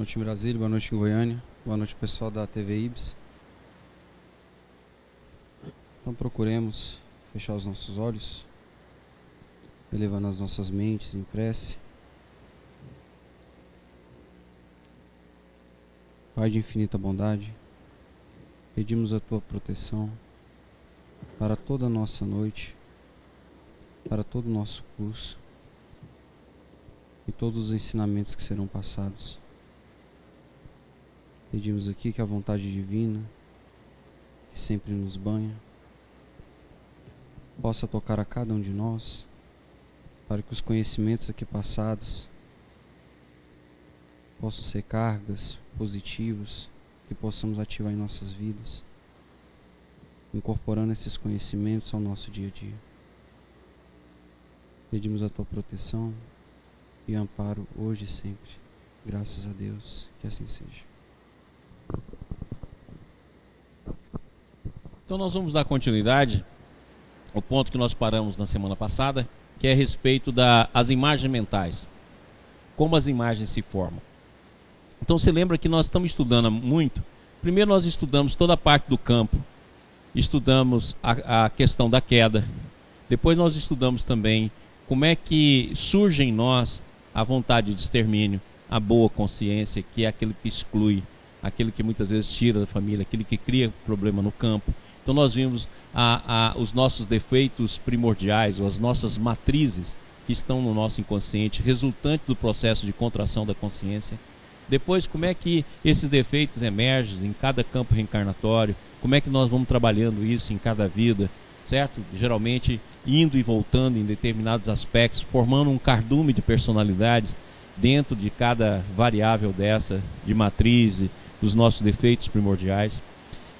noite em Brasília, boa noite em Goiânia, boa noite pessoal da TV Ibis. Então procuremos fechar os nossos olhos, elevando as nossas mentes em prece. Pai de infinita bondade, pedimos a Tua proteção para toda a nossa noite, para todo o nosso curso e todos os ensinamentos que serão passados. Pedimos aqui que a vontade divina, que sempre nos banha, possa tocar a cada um de nós, para que os conhecimentos aqui passados possam ser cargas positivas que possamos ativar em nossas vidas, incorporando esses conhecimentos ao nosso dia a dia. Pedimos a Tua proteção e amparo hoje e sempre. Graças a Deus, que assim seja. Então nós vamos dar continuidade ao ponto que nós paramos na semana passada, que é a respeito das imagens mentais. Como as imagens se formam. Então você lembra que nós estamos estudando muito. Primeiro nós estudamos toda a parte do campo. Estudamos a questão da queda. Depois nós estudamos também como é que surge em nós a vontade de extermínio, a boa consciência, que é aquele que exclui, aquele que muitas vezes tira da família, aquele que cria problema no campo. Então nós vimos os nossos defeitos primordiais, ou as nossas matrizes que estão no nosso inconsciente, resultante do processo de contração da consciência. Depois, como é que esses defeitos emergem em cada campo reencarnatório, como é que nós vamos trabalhando isso em cada vida, certo? Geralmente indo e voltando em determinados aspectos, formando um cardume de personalidades dentro de cada variável dessa, de matriz, dos nossos defeitos primordiais.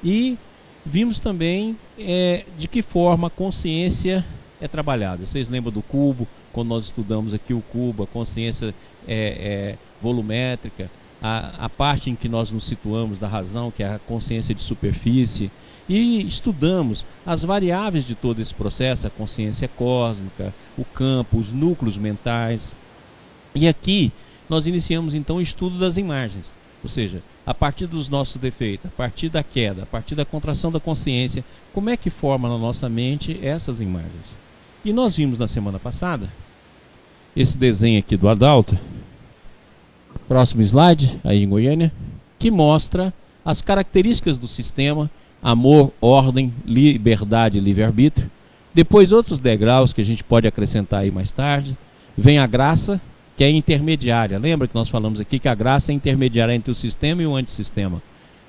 E vimos também de que forma a consciência é trabalhada. Vocês lembram do cubo? Quando nós estudamos aqui o cubo, a consciência volumétrica, a parte em que nós nos situamos da razão, que é a consciência de superfície, e estudamos as variáveis de todo esse processo, a consciência cósmica, o campo, os núcleos mentais. E aqui nós iniciamos então o estudo das imagens, ou seja, a partir dos nossos defeitos, a partir da queda, a partir da contração da consciência, como é que forma na nossa mente essas imagens. E nós vimos na semana passada esse desenho aqui do Adalto, próximo slide, aí em Goiânia, que mostra as características do sistema: amor, ordem, liberdade e livre-arbítrio. Depois outros degraus que a gente pode acrescentar aí mais tarde. Vem a graça, que é intermediária. Lembra que nós falamos aqui que a graça é intermediária entre o sistema e o antissistema.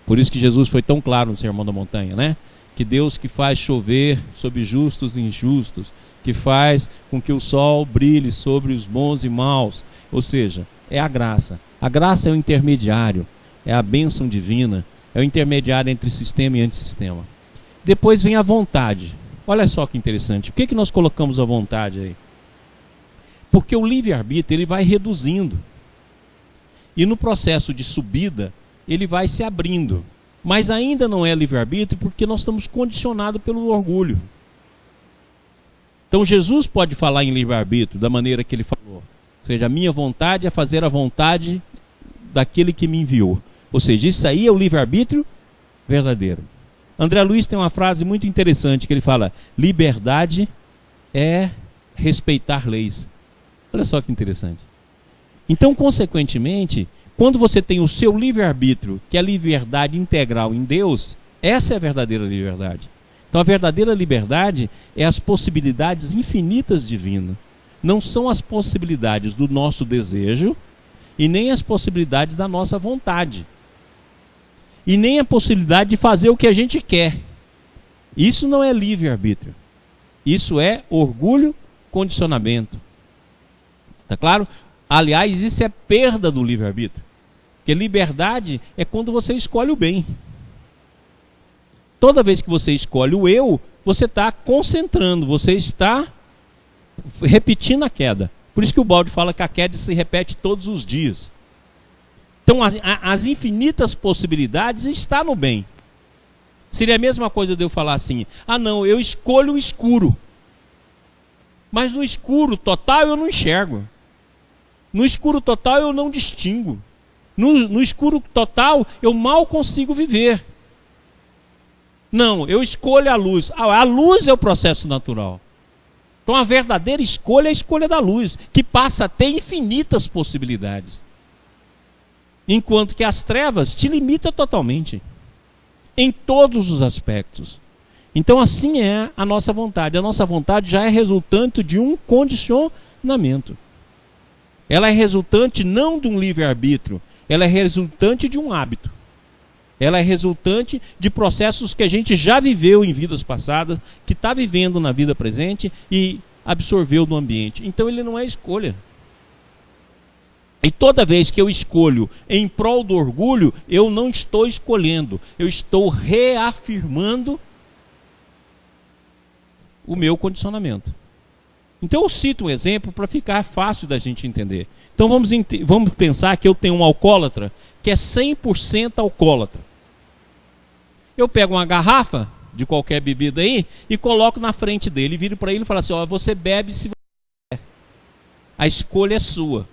Por isso que Jesus foi tão claro no Sermão da Montanha, né? Que Deus que faz chover sobre justos e injustos, que faz com que o sol brilhe sobre os bons e maus. Ou seja, é a graça. A graça é o intermediário, é a bênção divina, é o intermediário entre sistema e antissistema. Depois vem a vontade. Olha só que interessante. Por que nós colocamos a vontade aí? Porque o livre-arbítrio ele vai reduzindo. E no processo de subida, ele vai se abrindo. Mas ainda não é livre-arbítrio porque nós estamos condicionados pelo orgulho. Então Jesus pode falar em livre-arbítrio da maneira que ele falou. Ou seja, a minha vontade é fazer a vontade daquele que me enviou. Ou seja, isso aí é o livre-arbítrio verdadeiro. André Luiz tem uma frase muito interessante que ele fala: liberdade é respeitar leis. Olha só que interessante. Então, consequentemente, quando você tem o seu livre-arbítrio, que é a liberdade integral em Deus, essa é a verdadeira liberdade. Então, a verdadeira liberdade é as possibilidades infinitas divinas. Não são as possibilidades do nosso desejo e nem as possibilidades da nossa vontade. E nem a possibilidade de fazer o que a gente quer. Isso não é livre-arbítrio. Isso é orgulho, condicionamento. Tá claro? Aliás, isso é perda do livre-arbítrio. Porque liberdade é quando você escolhe o bem. Toda vez que você escolhe o eu, você está concentrando, você está repetindo a queda. Por isso que o Balde fala que a queda se repete todos os dias. Então as infinitas possibilidades estão no bem. Seria a mesma coisa de eu falar assim: ah não, eu escolho o escuro. Mas no escuro total eu não enxergo. No escuro total eu não distingo. No escuro total, eu mal consigo viver. Não, eu escolho a luz. A luz é o processo natural. Então a verdadeira escolha é a escolha da luz, que passa a ter infinitas possibilidades. Enquanto que as trevas te limitam totalmente, em todos os aspectos. Então assim é a nossa vontade. A nossa vontade já é resultante de um condicionamento. Ela é resultante não de um livre-arbítrio, ela é resultante de um hábito. Ela é resultante de processos que a gente já viveu em vidas passadas, que está vivendo na vida presente e absorveu do ambiente. Então ele não é escolha. E toda vez que eu escolho em prol do orgulho, eu não estou escolhendo, eu estou reafirmando o meu condicionamento. Então eu cito um exemplo para ficar fácil da gente entender. Então vamos pensar que eu tenho um alcoólatra que é 100% alcoólatra. Eu pego uma garrafa de qualquer bebida aí e coloco na frente dele, e viro para ele e falo assim: ó, você bebe se você quer. A escolha é sua.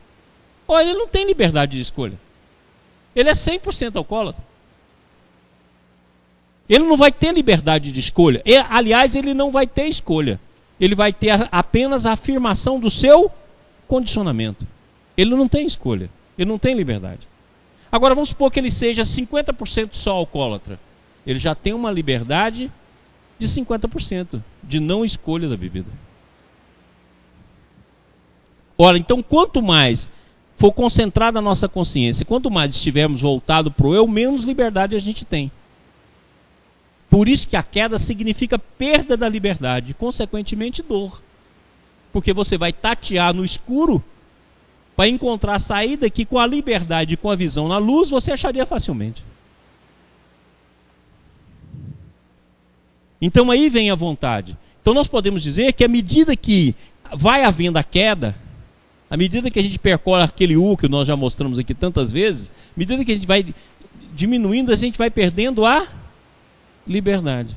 Olha, ele não tem liberdade de escolha. Ele é 100% alcoólatra. Ele não vai ter liberdade de escolha. Aliás, ele não vai ter escolha. Ele vai ter apenas a afirmação do seu condicionamento. Ele não tem escolha. Ele não tem liberdade. Agora vamos supor que ele seja 50% só alcoólatra. Ele já tem uma liberdade de 50% de não escolha da bebida. Ora, então quanto mais for concentrada a nossa consciência, quanto mais estivermos voltados para o eu, menos liberdade a gente tem. Por isso que a queda significa perda da liberdade, consequentemente dor. Porque você vai tatear no escuro para encontrar a saída que com a liberdade e com a visão na luz você acharia facilmente. Então aí vem a vontade. Então nós podemos dizer que à medida que vai havendo a queda, à medida que a gente percorre aquele U que nós já mostramos aqui tantas vezes, à medida que a gente vai diminuindo, a gente vai perdendo a liberdade.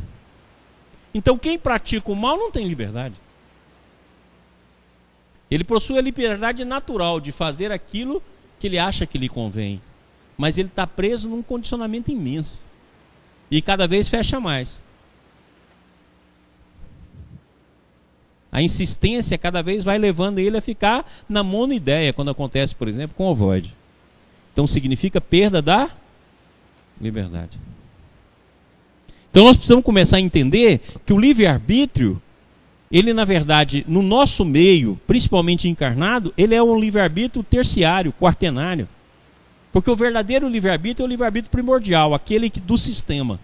Então quem pratica o mal não tem liberdade. Ele possui a liberdade natural de fazer aquilo que ele acha que lhe convém, mas ele está preso num condicionamento imenso e cada vez fecha mais. A insistência cada vez vai levando ele a ficar na monoideia, quando acontece, por exemplo, com o ovoide. Então significa perda da liberdade. Então nós precisamos começar a entender que o livre-arbítrio, ele na verdade, no nosso meio, principalmente encarnado, ele é um livre-arbítrio terciário, quaternário. Porque o verdadeiro livre-arbítrio é o livre-arbítrio primordial, aquele do sistema.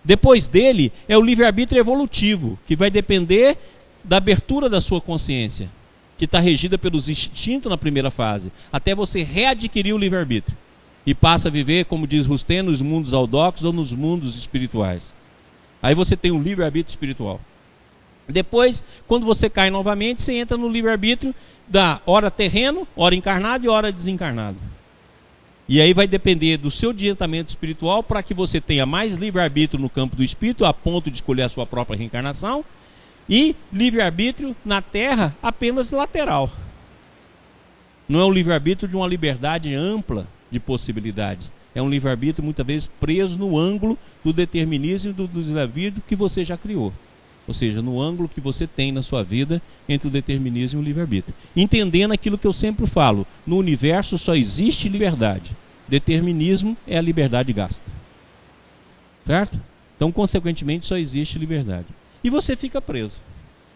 Depois dele é o livre-arbítrio evolutivo, que vai depender da abertura da sua consciência, que está regida pelos instintos na primeira fase, até você readquirir o livre-arbítrio. E passa a viver, como diz Rustem, nos mundos audóxos ou nos mundos espirituais. Aí você tem um livre-arbítrio espiritual. Depois, quando você cai novamente, você entra no livre-arbítrio da hora terreno, hora encarnado e hora desencarnado. E aí vai depender do seu adiantamento espiritual para que você tenha mais livre-arbítrio no campo do espírito, a ponto de escolher a sua própria reencarnação, e livre-arbítrio na Terra apenas lateral. Não é um livre-arbítrio de uma liberdade ampla de possibilidades. É um livre-arbítrio muitas vezes preso no ângulo do determinismo e do livre-arbítrio que você já criou. Ou seja, no ângulo que você tem na sua vida entre o determinismo e o livre-arbítrio. Entendendo aquilo que eu sempre falo, no universo só existe liberdade. Determinismo é a liberdade gasta. Certo? Então, consequentemente, só existe liberdade. E você fica preso.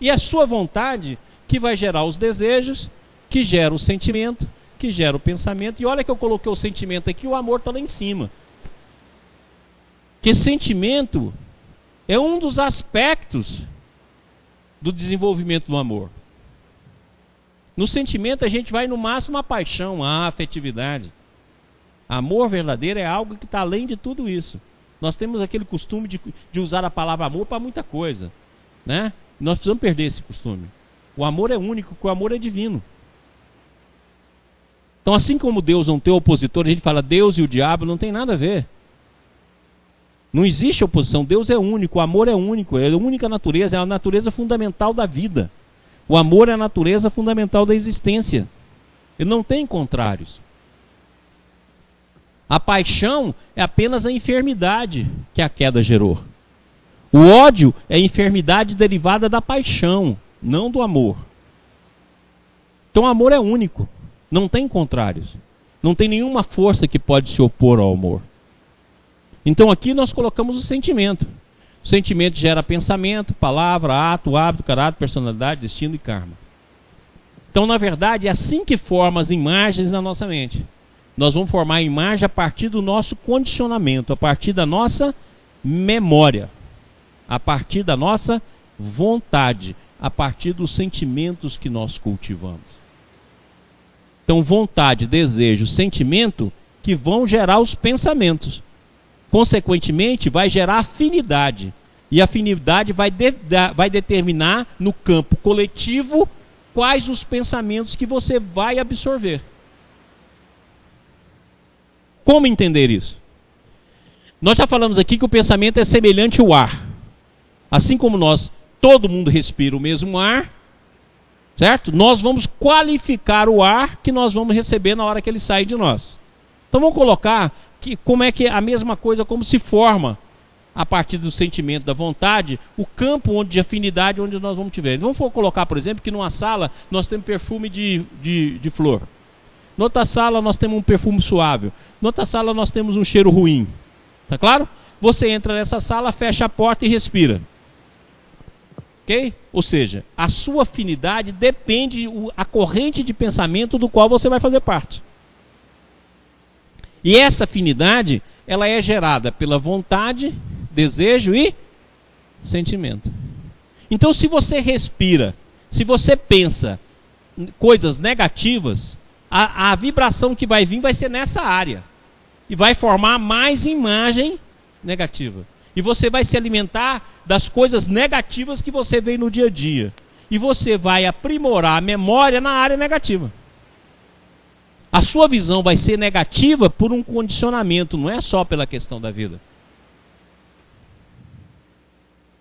E é a sua vontade que vai gerar os desejos, que gera o sentimento, que gera o pensamento. E olha que eu coloquei o sentimento aqui, o amor está lá em cima. Que sentimento é um dos aspectos do desenvolvimento do amor. No sentimento a gente vai no máximo à paixão, à afetividade. Amor verdadeiro é algo que está além de tudo isso. Nós temos aquele costume de usar a palavra amor para muita coisa, né? Nós precisamos perder esse costume. O amor é único, porque o amor é divino. Então, assim como Deus não tem opositor, a gente fala Deus e o diabo, não tem nada a ver. Não existe oposição. Deus é único, o amor é único, é a única natureza, é a natureza fundamental da vida. O amor é a natureza fundamental da existência. Ele não tem contrários. A paixão é apenas a enfermidade que a queda gerou. O ódio é a enfermidade derivada da paixão, não do amor. Então o amor é único, não tem contrários. Não tem nenhuma força que pode se opor ao amor. Então aqui nós colocamos o sentimento. O sentimento gera pensamento, palavra, ato, hábito, caráter, personalidade, destino e karma. Então, na verdade, é assim que forma as imagens na nossa mente. Nós vamos formar a imagem a partir do nosso condicionamento, a partir da nossa memória, a partir da nossa vontade, a partir dos sentimentos que nós cultivamos. Então, vontade, desejo, sentimento que vão gerar os pensamentos. Consequentemente, vai gerar afinidade. E a afinidade vai determinar no campo coletivo quais os pensamentos que você vai absorver. Como entender isso? Nós já falamos aqui que o pensamento é semelhante ao ar. Assim como todo mundo respira o mesmo ar, certo? Nós vamos qualificar o ar que nós vamos receber na hora que ele sai de nós. Então vamos colocar como é que é a mesma coisa, como se forma a partir do sentimento, da vontade, o campo de afinidade onde nós vamos tiver. Vamos colocar, por exemplo, que numa sala nós temos perfume de flor. Noutra sala nós temos um perfume suave. Noutra sala nós temos um cheiro ruim. Tá claro? Você entra nessa sala, fecha a porta e respira. Ok? Ou seja, a sua afinidade depende a corrente de pensamento do qual você vai fazer parte. E essa afinidade, ela é gerada pela vontade, desejo e sentimento. Então, se você respira, se você pensa coisas negativas, a vibração que vai vir vai ser nessa área. E vai formar mais imagem negativa. E você vai se alimentar das coisas negativas que você vê no dia a dia. E você vai aprimorar a memória na área negativa. A sua visão vai ser negativa por um condicionamento, não é só pela questão da vida.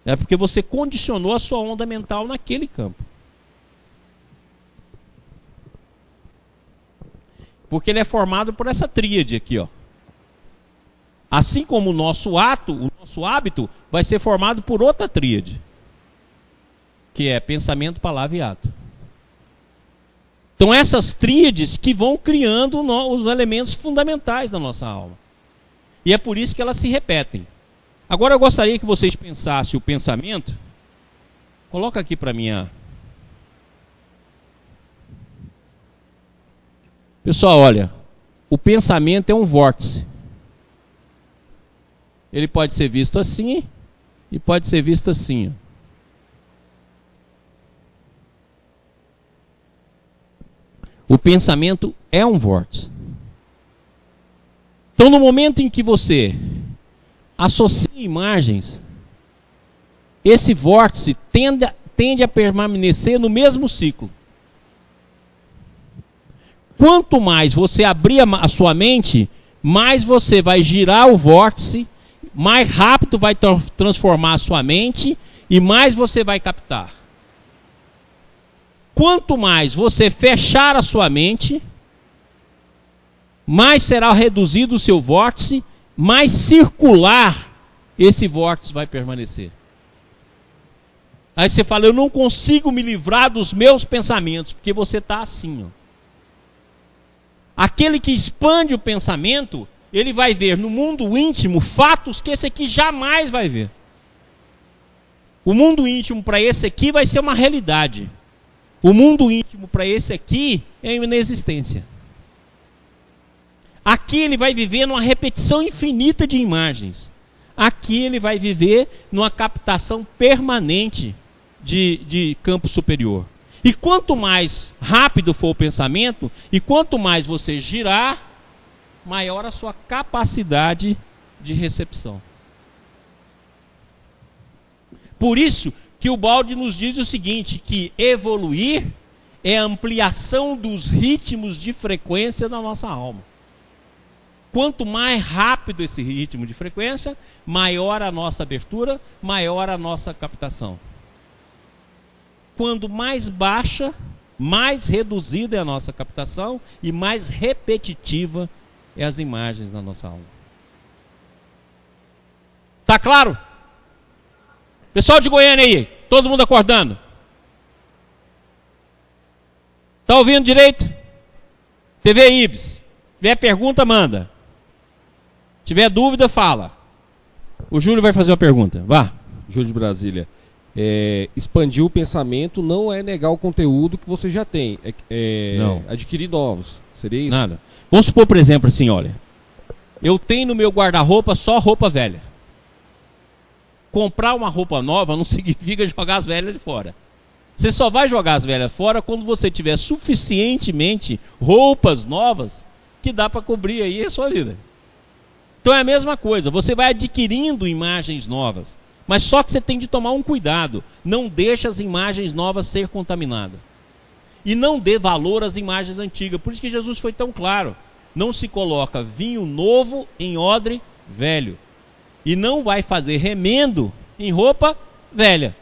É porque você condicionou a sua onda mental naquele campo. Porque ele é formado por essa tríade aqui, ó. Assim como o nosso ato, o nosso hábito, vai ser formado por outra tríade. Que é pensamento, palavra e ato. Então essas tríades que vão criando os elementos fundamentais da nossa alma. E é por isso que elas se repetem. Agora eu gostaria que vocês pensassem o pensamento. Coloca aqui para mim. Pessoal, olha. O pensamento é um vórtice. Ele pode ser visto assim e pode ser visto assim. O pensamento é um vórtice. Então, no momento em que você associa imagens, esse vórtice tende a permanecer no mesmo ciclo. Quanto mais você abrir a sua mente, mais você vai girar o vórtice, mais rápido vai transformar a sua mente e mais você vai captar. Quanto mais você fechar a sua mente, mais será reduzido o seu vórtice, mais circular esse vórtice vai permanecer. Aí você fala, eu não consigo me livrar dos meus pensamentos, porque você está assim. Ó. Aquele que expande o pensamento, ele vai ver no mundo íntimo fatos que esse aqui jamais vai ver. O mundo íntimo para esse aqui vai ser uma realidade. O mundo íntimo para esse aqui é uma inexistência. Aqui ele vai viver numa repetição infinita de imagens. Aqui ele vai viver numa captação permanente de campo superior. E quanto mais rápido for o pensamento, e quanto mais você girar, maior a sua capacidade de recepção. Por isso que o Baldi nos diz o seguinte, que evoluir é a ampliação dos ritmos de frequência da nossa alma. Quanto mais rápido esse ritmo de frequência, maior a nossa abertura, maior a nossa captação. Quando mais baixa, mais reduzida é a nossa captação e mais repetitiva é as imagens na nossa alma. Tá claro? Pessoal de Goiânia aí, todo mundo acordando? Tá ouvindo direito? TV Ibis. Se tiver pergunta, manda. Se tiver dúvida, fala. O Júlio vai fazer uma pergunta. Vá. Júlio de Brasília. Expandir o pensamento não é negar o conteúdo que você já tem. Não. Adquirir novos. Seria isso? Nada. Vamos supor, por exemplo, assim, olha. Eu tenho no meu guarda-roupa só roupa velha. Comprar uma roupa nova não significa jogar as velhas de fora. Você só vai jogar as velhas fora quando você tiver suficientemente roupas novas que dá para cobrir aí a sua vida. Então é a mesma coisa, você vai adquirindo imagens novas, mas só que você tem de tomar um cuidado. Não deixe as imagens novas ser contaminadas. E não dê valor às imagens antigas. Por isso que Jesus foi tão claro. Não se coloca vinho novo em odre velho. E não vai fazer remendo em roupa velha.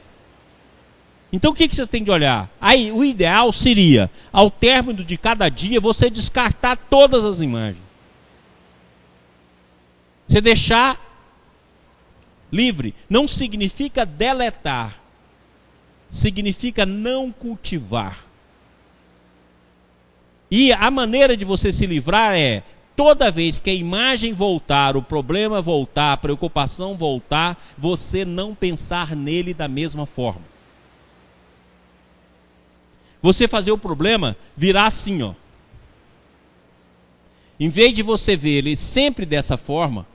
Então o que você tem de olhar? Aí o ideal seria, ao término de cada dia, você descartar todas as imagens. Você deixar livre. Não significa deletar. Significa não cultivar. E a maneira de você se livrar é, toda vez que a imagem voltar, o problema voltar, a preocupação voltar, você não pensar nele da mesma forma. Você fazer o problema virar assim, ó. Em vez de você ver ele sempre dessa forma,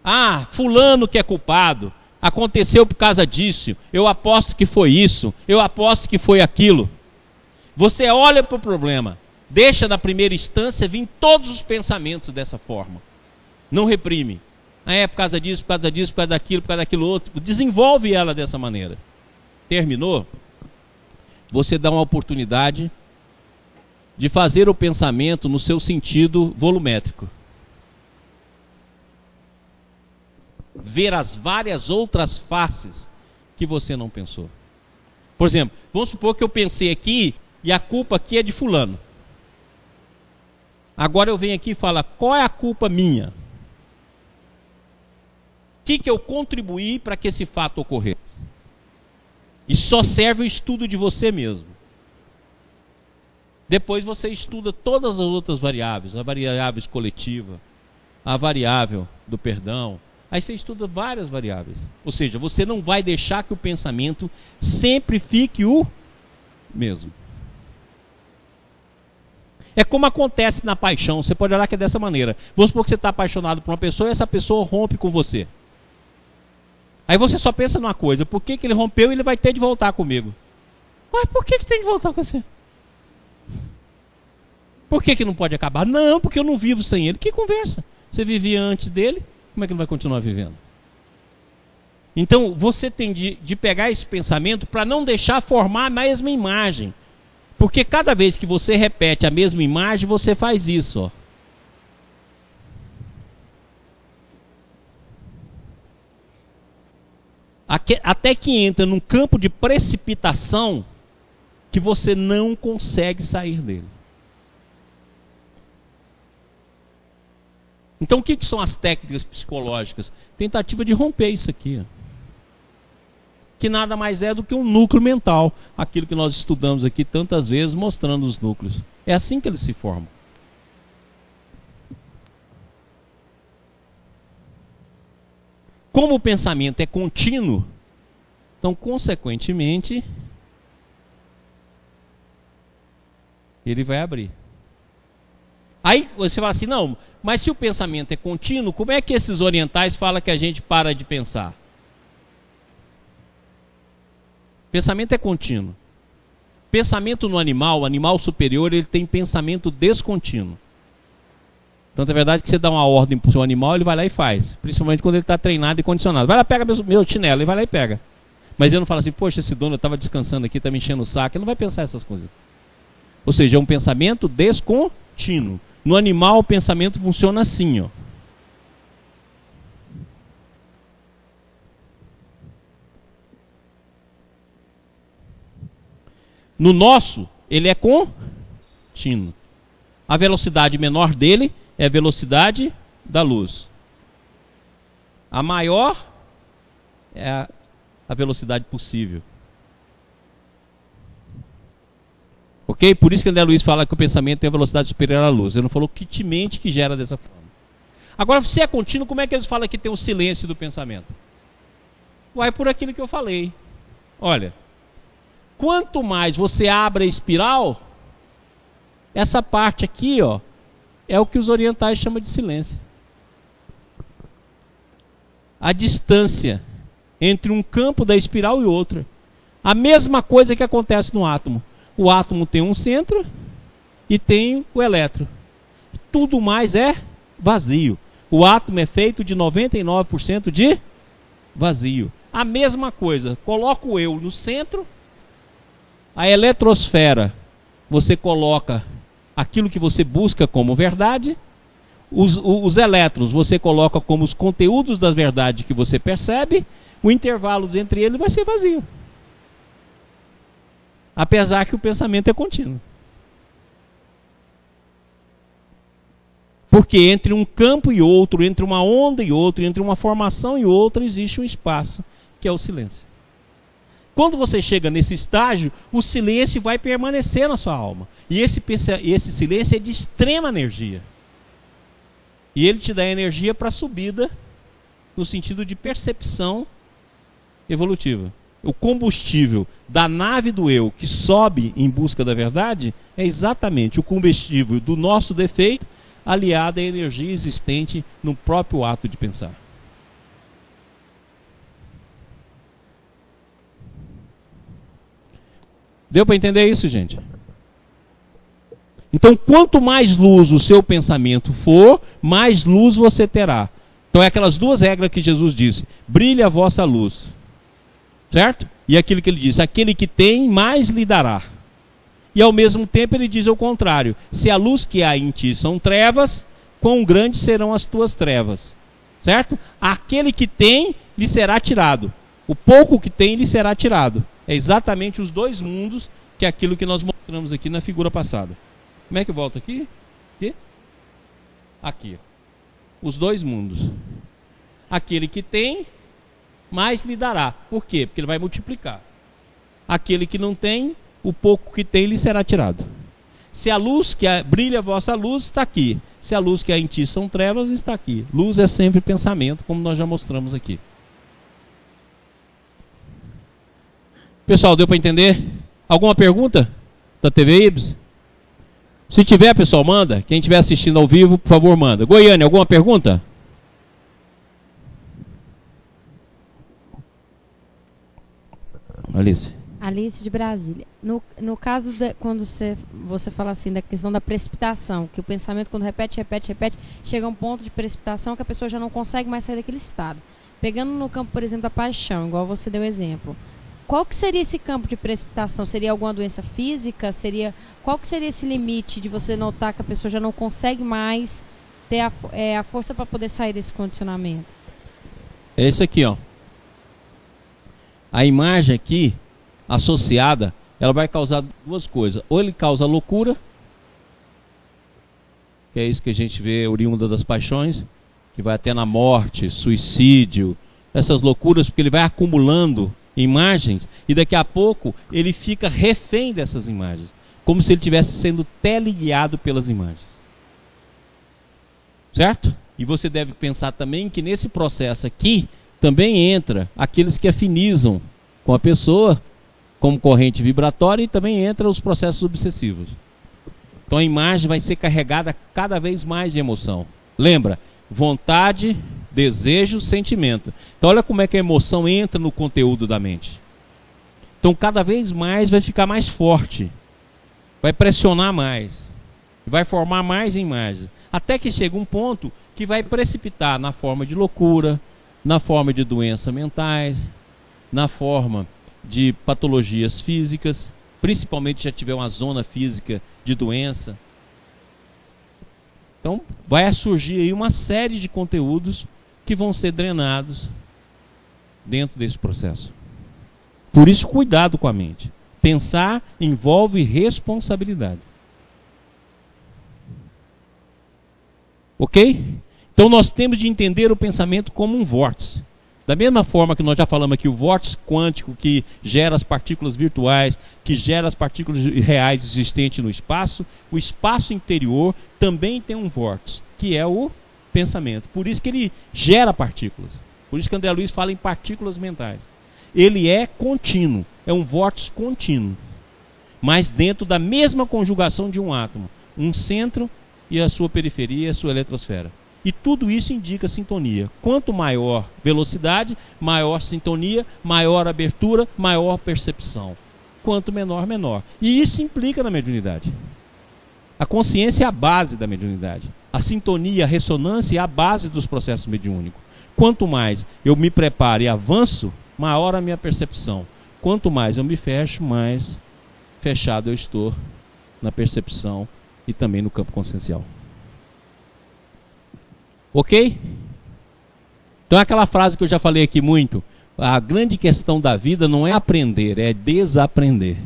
ah, fulano que é culpado, aconteceu por causa disso, eu aposto que foi isso, eu aposto que foi aquilo. Você olha para o problema, deixa na primeira instância vir todos os pensamentos dessa forma. Não reprime. Ah, é por causa disso, por causa disso, por causa daquilo outro. Desenvolve ela dessa maneira. Terminou? Você dá uma oportunidade de fazer o pensamento no seu sentido volumétrico. Ver as várias outras faces que você não pensou. Por exemplo, vamos supor que eu pensei aqui e a culpa aqui é de fulano. Agora eu venho aqui e falo, qual é a culpa minha? O que eu contribuí para que esse fato ocorresse? E só serve o estudo de você mesmo. Depois você estuda todas as outras variáveis, a variável coletiva, a variável do perdão. Aí você estuda várias variáveis. Ou seja, você não vai deixar que o pensamento sempre fique o mesmo. É como acontece na paixão. Você pode olhar que é dessa maneira. Vamos supor que você está apaixonado por uma pessoa e essa pessoa rompe com você. Aí você só pensa numa coisa. Por que ele rompeu e ele vai ter de voltar comigo? Mas por que tem de voltar com você? Por que não pode acabar? Não, porque eu não vivo sem ele. Que conversa? Você vivia antes dele, como é que ele vai continuar vivendo? Então você tem de pegar esse pensamento para não deixar formar a mesma imagem. Porque cada vez que você repete a mesma imagem, você faz isso, ó. Até que entra num campo de precipitação que você não consegue sair dele. Então o que são as técnicas psicológicas? Tentativa de romper isso aqui, ó. Que nada mais é do que um núcleo mental. Aquilo que nós estudamos aqui tantas vezes, mostrando os núcleos. É assim que eles se formam. Como o pensamento é contínuo, então, consequentemente, ele vai abrir. Aí você fala assim, não, mas se o pensamento é contínuo, como é que esses orientais falam que a gente para de pensar? Pensamento é contínuo. Pensamento no animal, o animal superior, ele tem pensamento descontínuo. Então, é verdade que você dá uma ordem para o seu animal, ele vai lá e faz. Principalmente quando ele está treinado e condicionado. Vai lá, pega meu chinelo, ele vai lá e pega. Mas ele não fala assim, poxa, esse dono estava descansando aqui, está me enchendo o saco. Ele não vai pensar essas coisas. Ou seja, é um pensamento descontínuo. No animal, o pensamento funciona assim, ó. No nosso, ele é contínuo. A velocidade menor dele é a velocidade da luz. A maior é a velocidade possível. Ok? Por isso que André Luiz fala que o pensamento tem a velocidade superior à luz. Ele não falou que te mente que gera dessa forma. Agora, se é contínuo, como é que eles falam que tem o silêncio do pensamento? Vai por aquilo que eu falei. Olha, quanto mais você abre a espiral, essa parte aqui, ó, é o que os orientais chamam de silêncio. A distância entre um campo da espiral e outro. A mesma coisa que acontece no átomo. O átomo tem um centro e tem o elétron. Tudo mais é vazio. O átomo é feito de 99% de vazio. A mesma coisa, coloco o eu no centro, a eletrosfera, você coloca aquilo que você busca como verdade, os elétrons você coloca como os conteúdos da verdade que você percebe, o intervalo entre eles vai ser vazio. Apesar que o pensamento é contínuo. Porque entre um campo e outro, entre uma onda e outra, entre uma formação e outra, existe um espaço, que é o silêncio. Quando você chega nesse estágio, o silêncio vai permanecer na sua alma. E esse silêncio é de extrema energia. E ele te dá energia para a subida, no sentido de percepção evolutiva. O combustível da nave do eu que sobe em busca da verdade é exatamente o combustível do nosso defeito, aliado à energia existente no próprio ato de pensar. Deu para entender isso, gente? Então, quanto mais luz o seu pensamento for, mais luz você terá. Então, é aquelas duas regras que Jesus disse: brilhe a vossa luz. Certo? E aquilo que ele disse: aquele que tem, mais lhe dará. E ao mesmo tempo ele diz ao contrário: se a luz que há em ti são trevas, quão grandes serão as tuas trevas. Certo? Aquele que tem, lhe será tirado. O pouco que tem, lhe será tirado. É exatamente os dois mundos, que é aquilo que nós mostramos aqui na figura passada. Como é que eu volto aqui? Aqui. Aqui. Os dois mundos. Aquele que tem, mais lhe dará. Por quê? Porque ele vai multiplicar. Aquele que não tem, o pouco que tem lhe será tirado. Se a luz que brilha a vossa luz, está aqui. Se a luz que há em ti são trevas, está aqui. Luz é sempre pensamento, como nós já mostramos aqui. Pessoal, deu para entender? Alguma pergunta da TV Ibis? Se tiver, pessoal, manda. Quem estiver assistindo ao vivo, por favor, manda. Goiânia, alguma pergunta? Alice. Alice de Brasília. No caso, quando você fala assim da questão da precipitação, que o pensamento quando repete, chega a um ponto de precipitação que a pessoa já não consegue mais sair daquele estado. Pegando no campo, por exemplo, da paixão, igual você deu exemplo. Qual que seria esse campo de precipitação? Seria alguma doença física? Qual que seria esse limite de você notar que a pessoa já não consegue mais ter a força para poder sair desse condicionamento? É isso aqui, ó. A imagem aqui, associada, ela vai causar duas coisas. Ou ele causa loucura, que é isso que a gente vê oriunda das paixões, que vai até na morte, suicídio, essas loucuras, porque ele vai acumulando imagens e daqui a pouco ele fica refém dessas imagens, como se ele estivesse sendo teleguiado pelas imagens. Certo? E você deve pensar também que nesse processo aqui também entra aqueles que afinizam com a pessoa como corrente vibratória e também entra os processos obsessivos. Então a imagem vai ser carregada cada vez mais de emoção. Lembra? Vontade, desejo, sentimento. Então olha como é que a emoção entra no conteúdo da mente. Então cada vez mais vai ficar mais forte. Vai pressionar mais. Vai formar mais imagens. Até que chega um ponto que vai precipitar na forma de loucura, na forma de doenças mentais, na forma de patologias físicas, principalmente se já tiver uma zona física de doença. Então vai surgir aí uma série de conteúdos que vão ser drenados dentro desse processo. Por isso, cuidado com a mente. Pensar envolve responsabilidade. Ok? Então nós temos de entender o pensamento como um vórtice. Da mesma forma que nós já falamos aqui, o vórtice quântico que gera as partículas virtuais, que gera as partículas reais existentes no espaço, o espaço interior também tem um vórtice, que é o pensamento. Por isso que ele gera partículas. Por isso que André Luiz fala em partículas mentais. Ele é contínuo, é um vórtice contínuo, mas dentro da mesma conjugação de um átomo, um centro e a sua periferia, a sua eletrosfera. E tudo isso indica sintonia. Quanto maior velocidade, maior sintonia, maior abertura, maior percepção. Quanto menor, menor. E isso implica na mediunidade. A consciência é a base da mediunidade. A sintonia, a ressonância é a base dos processos mediúnicos. Quanto mais eu me preparo e avanço, maior a minha percepção. Quanto mais eu me fecho, mais fechado eu estou na percepção e também no campo consciencial. Ok? Então é aquela frase que eu já falei aqui muito. A grande questão da vida não é aprender, é desaprender.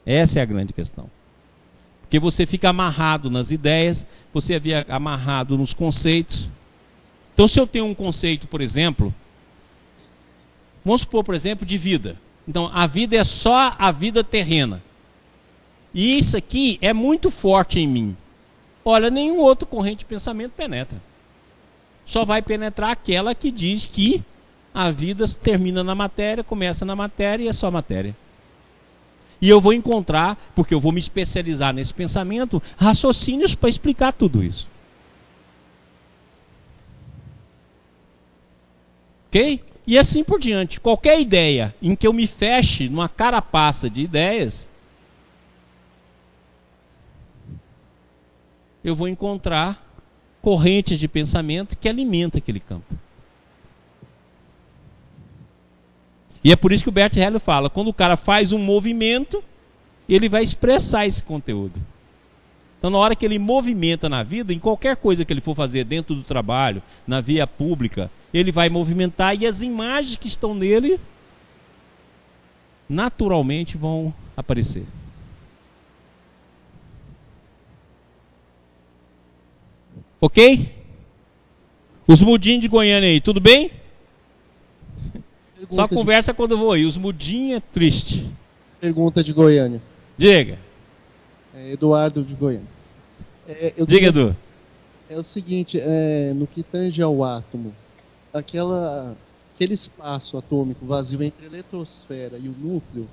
Essa é a grande questão. Porque você fica amarrado nas ideias, você fica amarrado nos conceitos. Então se eu tenho um conceito, por exemplo, vamos supor, por exemplo, de vida. Então a vida é só a vida terrena. E isso aqui é muito forte em mim. Olha, nenhum outro corrente de pensamento penetra. Só vai penetrar aquela que diz que a vida termina na matéria, começa na matéria e é só matéria. E eu vou encontrar, porque eu vou me especializar nesse pensamento, raciocínios para explicar tudo isso. Ok? E assim por diante. Qualquer ideia em que eu me feche numa carapaça de ideias, eu vou encontrar correntes de pensamento que alimentam aquele campo. E é por isso que o Bert Hellier fala, quando o cara faz um movimento, ele vai expressar esse conteúdo. Então na hora que ele movimenta na vida, em qualquer coisa que ele for fazer dentro do trabalho, na via pública, ele vai movimentar e as imagens que estão nele naturalmente vão aparecer. Ok? Os mudinhos de Goiânia aí, tudo bem? Só conversa quando eu vou aí. Os mudinhos é triste. Pergunta de Goiânia. Diga. Eduardo de Goiânia. Diga, Edu. É o seguinte, no que tange ao átomo, aquele espaço atômico vazio entre a eletrosfera e o núcleo,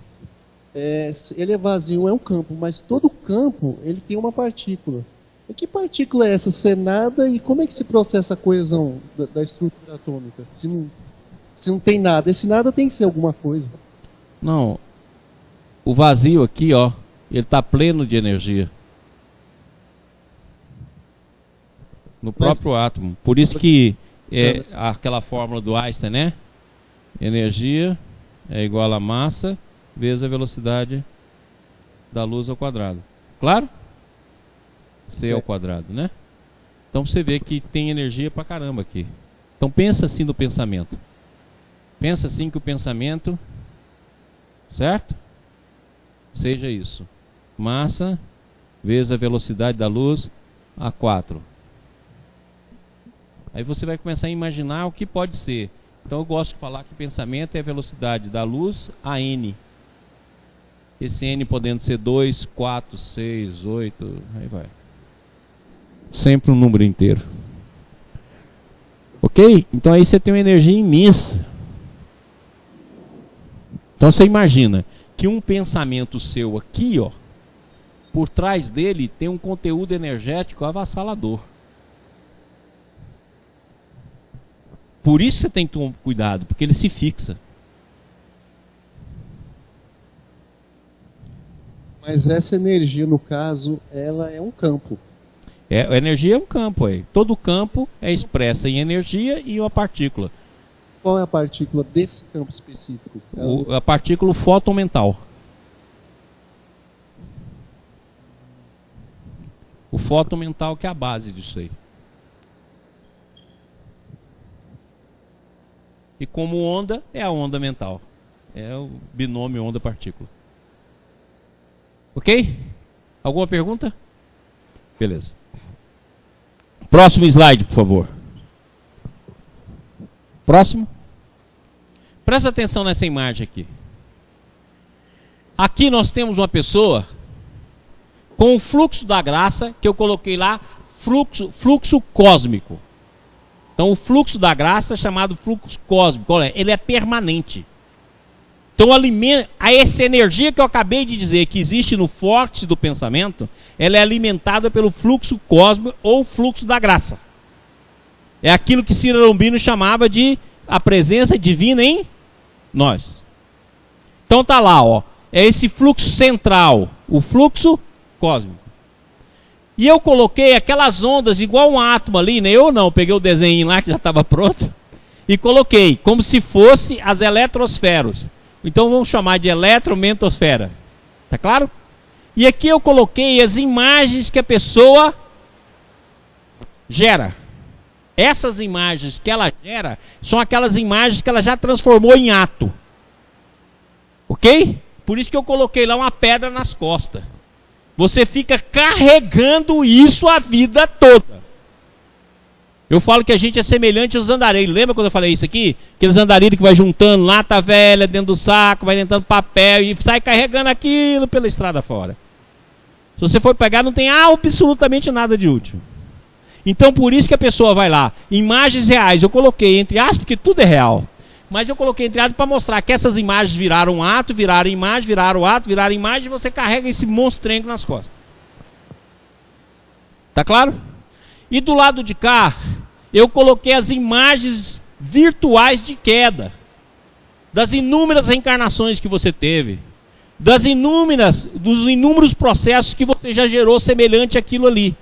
ele é vazio, é um campo, mas todo campo ele tem uma partícula. E que partícula é essa? Se é nada, e como é que se processa a coesão da estrutura atômica? Se não tem nada, esse nada tem que ser alguma coisa. Não. O vazio aqui, ó, ele está pleno de energia. No próprio átomo. Por isso que é aquela fórmula do Einstein, né? Energia é igual a massa vezes a velocidade da luz ao quadrado. Claro? C ao quadrado, né? Então você vê que tem energia pra caramba aqui. Então pensa assim no pensamento. Pensa assim que o pensamento, certo? Seja isso. Massa vezes a velocidade da luz a 4. Aí você vai começar a imaginar o que pode ser. Então eu gosto de falar que pensamento é a velocidade da luz a n. Esse n podendo ser 2, 4, 6, 8, aí vai. Sempre um número inteiro. Ok? Então aí você tem uma energia imensa. Então você imagina que um pensamento seu aqui, ó, por trás dele tem um conteúdo energético avassalador. Por isso você tem que tomar cuidado, porque ele se fixa. Mas essa energia, no caso, ela é um campo. A energia é um campo aí. Todo campo é expressa em energia e uma partícula. Qual é a partícula desse campo específico? A partícula fotomental. O fotomental que é a base disso aí. E como onda, é a onda mental. É o binômio onda-partícula. Ok? Alguma pergunta? Beleza. Próximo slide, por favor. Próximo. Presta atenção nessa imagem aqui. Aqui nós temos uma pessoa com o fluxo da graça, que eu coloquei lá, fluxo cósmico. Então o fluxo da graça é chamado fluxo cósmico. Olha, ele é permanente. Então essa energia que eu acabei de dizer, que existe no vórtice do pensamento, ela é alimentada pelo fluxo cósmico ou fluxo da graça. É aquilo que Ciro Lombino chamava de a presença divina em nós. Então tá lá, ó. É esse fluxo central, o fluxo cósmico. E eu coloquei aquelas ondas igual um átomo ali, né? Eu não, peguei o desenho lá que já estava pronto e coloquei como se fosse as eletrosferas. Então vamos chamar de eletromentosfera. Tá claro? E aqui eu coloquei as imagens que a pessoa gera. Essas imagens que ela gera são aquelas imagens que ela já transformou em ato. Ok? Por isso que eu coloquei lá uma pedra nas costas. Você fica carregando isso a vida toda. Eu falo que a gente é semelhante aos andarilhos. Lembra quando eu falei isso aqui? Aqueles andarilhos que vai juntando lata velha dentro do saco, vai juntando papel e sai carregando aquilo pela estrada fora. Se você for pegar, não tem absolutamente nada de útil. Então por isso que a pessoa vai lá. Imagens reais, eu coloquei entre aspas, porque tudo é real. Mas eu coloquei entre aspas para mostrar que essas imagens viraram um ato, viraram imagem, viraram ato, viraram imagem, e você carrega esse monstrengo nas costas. Tá claro? E do lado de cá, eu coloquei as imagens virtuais de queda. Das inúmeras reencarnações que você teve. Dos inúmeros processos que você já gerou semelhante àquilo ali.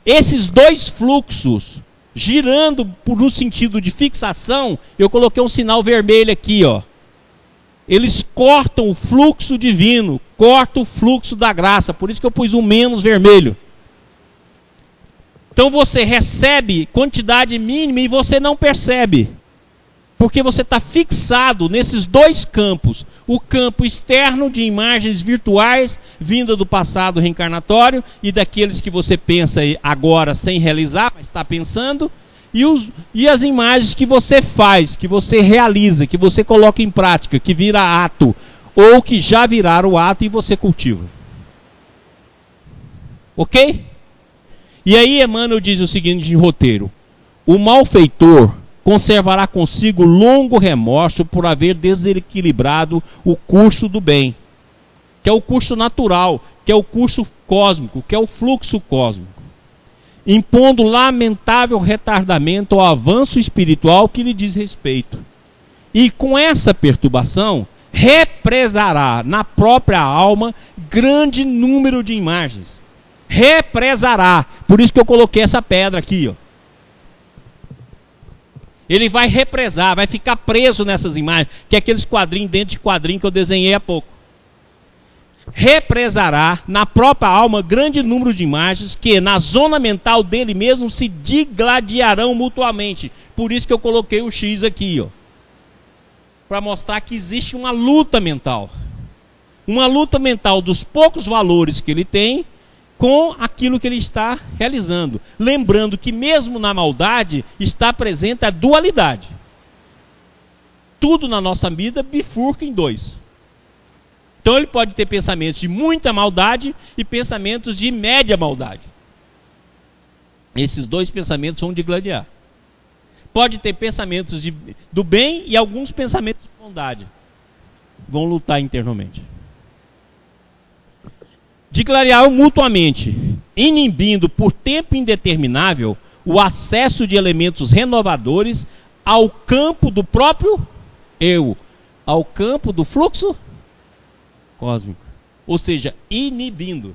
Esses dois fluxos, girando no sentido de fixação, eu coloquei um sinal vermelho aqui, ó. Eles cortam o fluxo divino, cortam o fluxo da graça. Por isso que eu pus um menos vermelho. Então você recebe quantidade mínima e você não percebe. Porque você está fixado nesses dois campos. O campo externo de imagens virtuais, vinda do passado reencarnatório, e daqueles que você pensa agora sem realizar, mas está pensando. E as imagens que você faz, que você realiza, que você coloca em prática, que vira ato. Ou que já viraram ato e você cultiva. Ok? E aí Emmanuel diz o seguinte em roteiro: o malfeitor conservará consigo longo remorso por haver desequilibrado o curso do bem, que é o curso natural, que é o curso cósmico, que é o fluxo cósmico, impondo lamentável retardamento ao avanço espiritual que lhe diz respeito. E com essa perturbação, represará na própria alma grande número de imagens. Represará. Por isso que eu coloquei essa pedra aqui, ó. Ele vai represar, vai ficar preso nessas imagens, que é aqueles quadrinhos dentro de quadrinho que eu desenhei há pouco. Represará na própria alma grande número de imagens que na zona mental dele mesmo se digladiarão mutuamente. Por isso que eu coloquei o X aqui, ó, para mostrar que existe uma luta mental. Uma luta mental dos poucos valores que ele tem com aquilo que ele está realizando. Lembrando que mesmo na maldade está presente a dualidade. Tudo na nossa vida bifurca em dois. Então ele pode ter pensamentos de muita maldade e pensamentos de média maldade. Esses dois pensamentos vão digladiar. Pode ter pensamentos do bem e alguns pensamentos de bondade. Vão lutar internamente. Digladiar mutuamente, inibindo por tempo indeterminável o acesso de elementos renovadores ao campo do próprio eu, ao campo do fluxo cósmico. Ou seja, inibindo.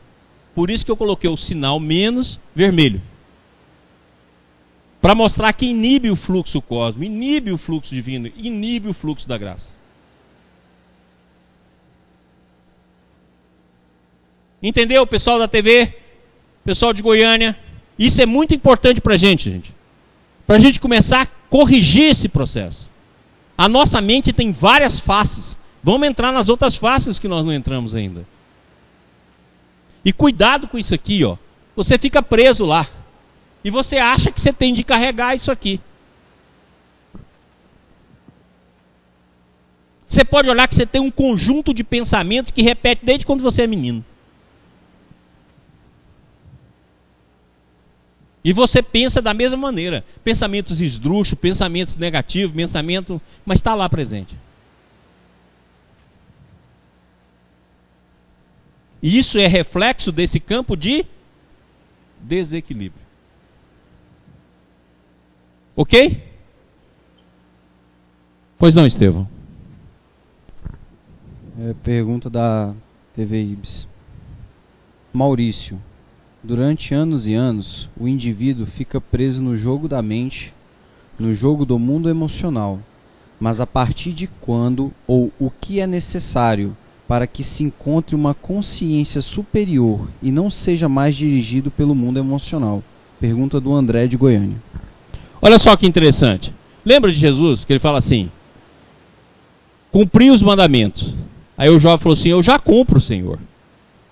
Por isso que eu coloquei o sinal menos vermelho. Para mostrar que inibe o fluxo cósmico, inibe o fluxo divino, inibe o fluxo da graça. Entendeu, pessoal da TV? Pessoal de Goiânia? Isso é muito importante para a gente. Para a gente começar a corrigir esse processo. A nossa mente tem várias faces. Vamos entrar nas outras faces que nós não entramos ainda. E cuidado com isso aqui, ó. Você fica preso lá. E você acha que você tem de carregar isso aqui. Você pode olhar que você tem um conjunto de pensamentos que repete desde quando você é menino. E você pensa da mesma maneira. Pensamentos esdrúxulos, pensamentos negativos, mas está lá presente. E isso é reflexo desse campo de desequilíbrio. Ok? Pois não, Estevão. Pergunta da TV Ibis. Maurício. Durante anos e anos, o indivíduo fica preso no jogo da mente, no jogo do mundo emocional. Mas a partir de quando ou o que é necessário para que se encontre uma consciência superior e não seja mais dirigido pelo mundo emocional? Pergunta do André de Goiânia. Olha só que interessante. Lembra de Jesus que ele fala assim: cumprir os mandamentos. Aí o jovem falou assim: eu já cumpro, Senhor.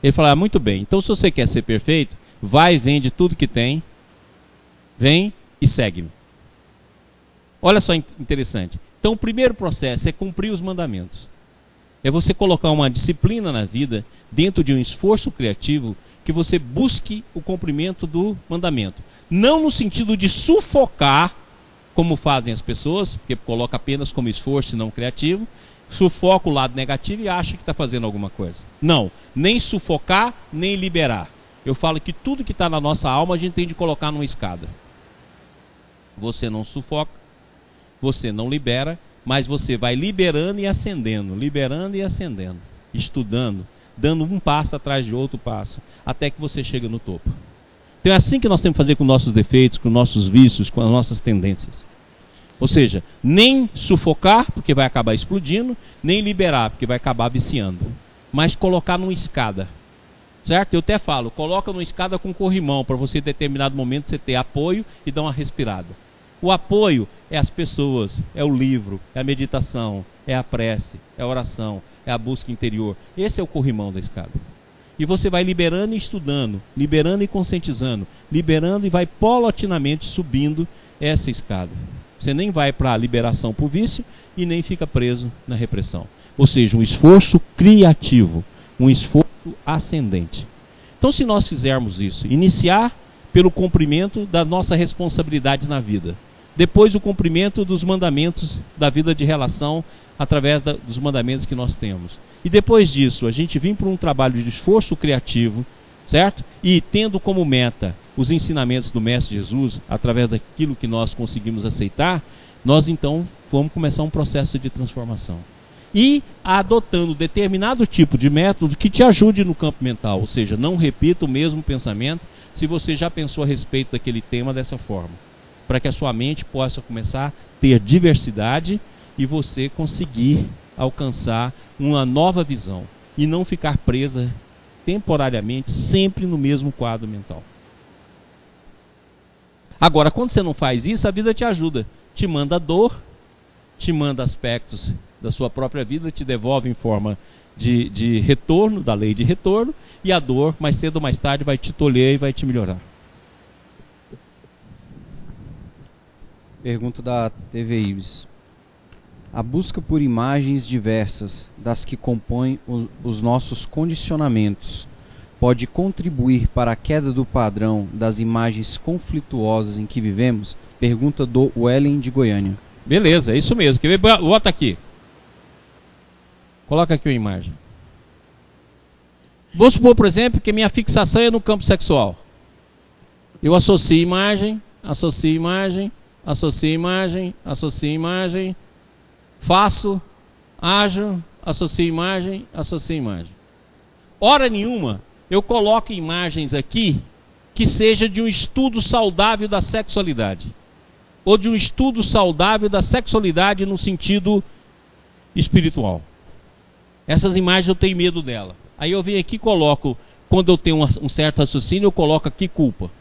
Ele falou: muito bem, então se você quer ser perfeito, vai e vende tudo que tem, vem e segue-me. Olha só interessante. Então o primeiro processo é cumprir os mandamentos. É você colocar uma disciplina na vida, dentro de um esforço criativo, que você busque o cumprimento do mandamento. Não no sentido de sufocar, como fazem as pessoas, porque coloca apenas como esforço e não criativo, sufoca o lado negativo e acha que está fazendo alguma coisa. Não, nem sufocar, nem liberar. Eu falo que tudo que está na nossa alma a gente tem de colocar numa escada. Você não sufoca, você não libera, mas você vai liberando e acendendo, estudando, dando um passo atrás de outro passo, até que você chega no topo. Então é assim que nós temos que fazer com nossos defeitos, com nossos vícios, com as nossas tendências. Ou seja, nem sufocar, porque vai acabar explodindo, nem liberar, porque vai acabar viciando. Mas colocar numa escada. Certo? Eu até falo, coloca numa escada com corrimão, para você em determinado momento você ter apoio e dar uma respirada. O apoio é as pessoas, é o livro, é a meditação, é a prece, é a oração, é a busca interior. Esse é o corrimão da escada. E você vai liberando e estudando, liberando e conscientizando, liberando e vai paulatinamente subindo essa escada. Você nem vai para a liberação por vício e nem fica preso na repressão. Ou seja, um esforço criativo, um esforço ascendente. Então, se nós fizermos isso, iniciar pelo cumprimento da nossa responsabilidade na vida, depois o cumprimento dos mandamentos da vida de relação através dos mandamentos que nós temos, e depois disso a gente vir para um trabalho de esforço criativo, certo? E tendo como meta os ensinamentos do Mestre Jesus, através daquilo que nós conseguimos aceitar, nós então vamos começar um processo de transformação. E adotando determinado tipo de método que te ajude no campo mental, ou seja, não repita o mesmo pensamento se você já pensou a respeito daquele tema dessa forma, para que a sua mente possa começar a ter diversidade e você conseguir alcançar uma nova visão e não ficar presa temporariamente sempre no mesmo quadro mental. Agora, quando você não faz isso, a vida te ajuda, te manda dor, te manda aspectos da sua própria vida, te devolve em forma de retorno, da lei de retorno, e a dor, mais cedo ou mais tarde, vai te tolher e vai te melhorar. Pergunta da TV Ibis. A busca por imagens diversas das que compõem os nossos condicionamentos pode contribuir para a queda do padrão das imagens conflituosas em que vivemos? Pergunta do Wellen de Goiânia. Beleza, é isso mesmo. Quer ver? Bota aqui. Coloca aqui uma imagem. Vou supor, por exemplo, que minha fixação é no campo sexual. Eu associo imagem, associo imagem, associo imagem, associo imagem, faço, ajo, associo imagem, associo imagem. Hora nenhuma eu coloco imagens aqui que seja de um estudo saudável da sexualidade, ou de um estudo saudável da sexualidade no sentido espiritual. Essas imagens eu tenho medo dela. Aí eu venho aqui e coloco, quando eu tenho um certo raciocínio, eu coloco aqui culpa.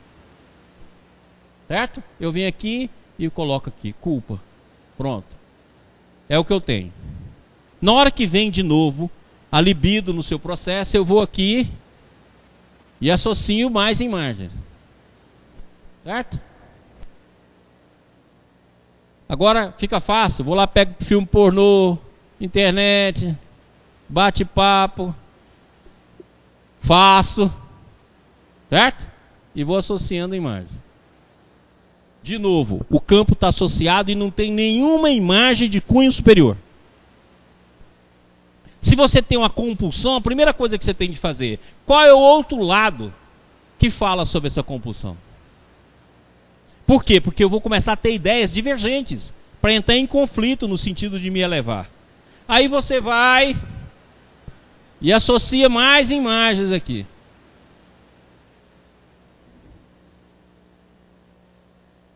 Certo? Eu venho aqui e coloco aqui culpa. Pronto. É o que eu tenho. Na hora que vem de novo a libido no seu processo, eu vou aqui e associo mais imagens. Certo? Agora fica fácil. Vou lá, pego filme pornô, internet, bate-papo, faço. Certo? E vou associando a imagem. De novo, o campo está associado e não tem nenhuma imagem de cunho superior. Se você tem uma compulsão, a primeira coisa que você tem de fazer, qual é o outro lado que fala sobre essa compulsão? Por quê? Porque eu vou começar a ter ideias divergentes, para entrar em conflito no sentido de me elevar. Aí você vai e associa mais imagens aqui.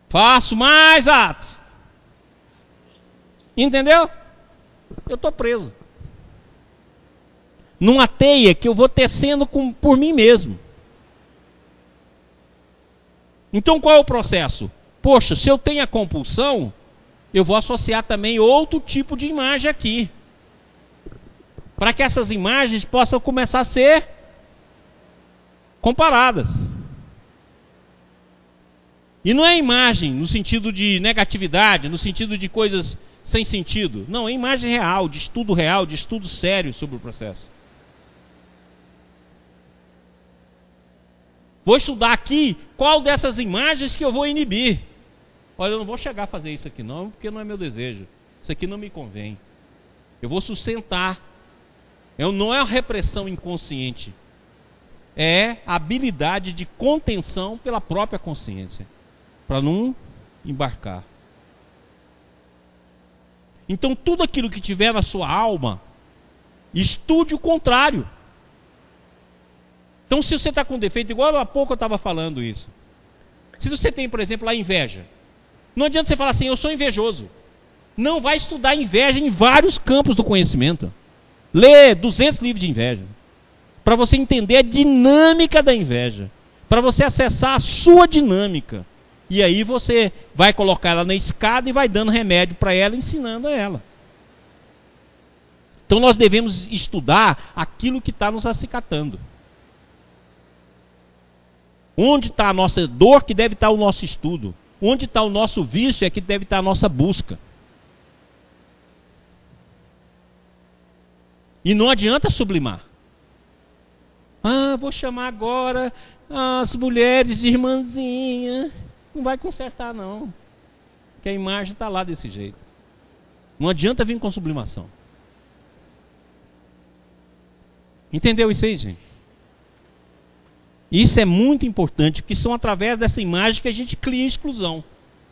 Faço mais atos. Entendeu? Eu estou preso numa teia que eu vou tecendo por mim mesmo. Então qual é o processo? Poxa, se eu tenho a compulsão, eu vou associar também outro tipo de imagem aqui, para que essas imagens possam começar a ser comparadas. E não é imagem no sentido de negatividade, no sentido de coisas sem sentido. Não, é imagem real, de estudo sério sobre o processo. Vou estudar aqui qual dessas imagens que eu vou inibir. Olha, eu não vou chegar a fazer isso aqui não, porque não é meu desejo. Isso aqui não me convém. Eu vou sustentar. Não é uma repressão inconsciente. É a habilidade de contenção pela própria consciência, para não embarcar. Então tudo aquilo que tiver na sua alma, estude o contrário. Então se você está com defeito, igual há pouco eu estava falando isso. Se você tem, por exemplo, a inveja, não adianta você falar assim, eu sou invejoso. Não vai estudar inveja em vários campos do conhecimento. Lê 200 livros de inveja, para você entender a dinâmica da inveja, para você acessar a sua dinâmica. E aí você vai colocar ela na escada e vai dando remédio para ela, ensinando a ela. Então nós devemos estudar aquilo que está nos acicatando. Onde está a nossa dor, que deve estar o nosso estudo. Onde está o nosso vício, é que deve estar a nossa busca. E não adianta sublimar. Ah, vou chamar agora as mulheres de irmãzinha. Não vai consertar não. Porque a imagem está lá desse jeito. Não adianta vir com sublimação. Entendeu isso aí, gente? Isso é muito importante, porque são através dessa imagem que a gente cria exclusão.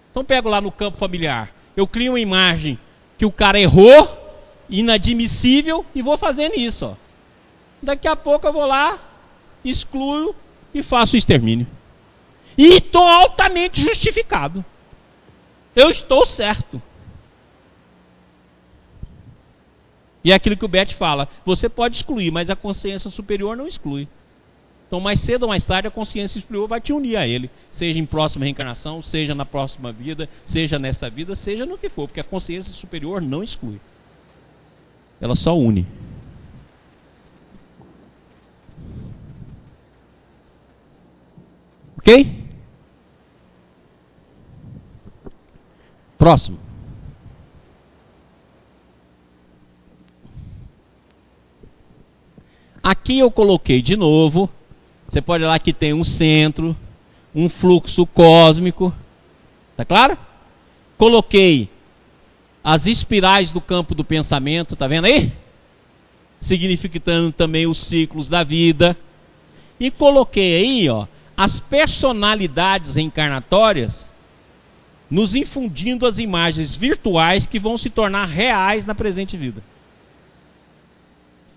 Então pego lá no campo familiar. Eu crio uma imagem que o cara errou, inadmissível, e vou fazendo isso. Ó. Daqui a pouco eu vou lá, excluo e faço o extermínio. E estou altamente justificado. Eu estou certo. E é aquilo que o Bert fala. Você pode excluir, mas a consciência superior não exclui. Então mais cedo ou mais tarde a consciência superior vai te unir a ele. Seja em próxima reencarnação, seja na próxima vida, seja nesta vida, seja no que for. Porque a consciência superior não exclui. Ela só une. Ok? Próximo. Aqui eu coloquei de novo. Você pode olhar que tem um centro, um fluxo cósmico. Tá claro? Coloquei as espirais do campo do pensamento, tá vendo aí? Significando também os ciclos da vida. E coloquei aí, ó, as personalidades reencarnatórias nos infundindo as imagens virtuais que vão se tornar reais na presente vida.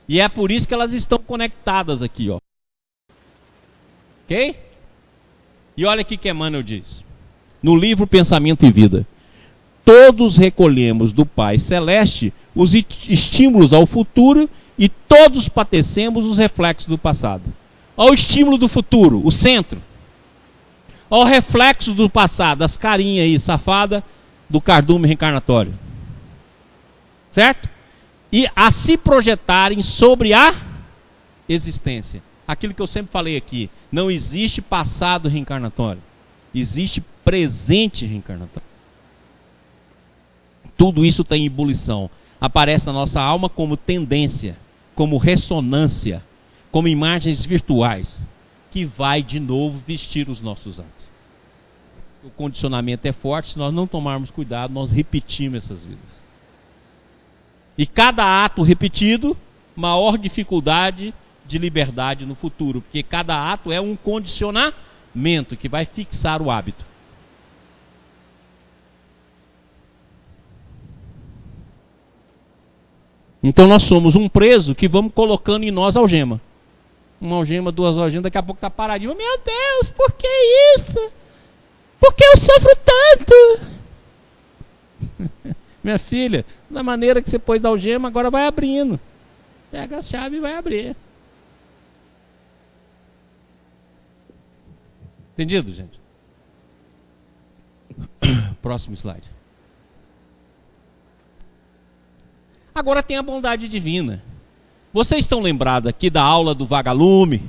E é por isso que elas estão conectadas aqui, ó. Ok? E olha aqui que Emmanuel diz. No livro Pensamento e Vida. Todos recolhemos do Pai Celeste os estímulos ao futuro e todos padecemos os reflexos do passado. Olha o estímulo do futuro, o centro. Olha o reflexo do passado, as carinhas aí, safada do cardume reencarnatório. Certo? E a se projetarem sobre a existência. Aquilo que eu sempre falei aqui, não existe passado reencarnatório. existe presente reencarnatório. Tudo isso está em ebulição. Aparece na nossa alma como tendência, como ressonância, como imagens virtuais, que vai de novo vestir os nossos atos. O condicionamento é forte, se nós não tomarmos cuidado, nós repetimos essas vidas. E cada ato repetido, maior dificuldade de liberdade no futuro, porque cada ato é um condicionamento que vai fixar o hábito. Então nós somos um preso que vamos colocando em nós algema. Uma algema, duas algemas, daqui a pouco está paradinho. Meu Deus, por que isso? Por que eu sofro tanto? Minha filha, da maneira que você pôs a algema, agora vai abrindo. Pega a chave e vai abrir. Entendido, gente? Próximo slide. Agora tem a bondade divina. Vocês estão lembrados aqui da aula do vagalume?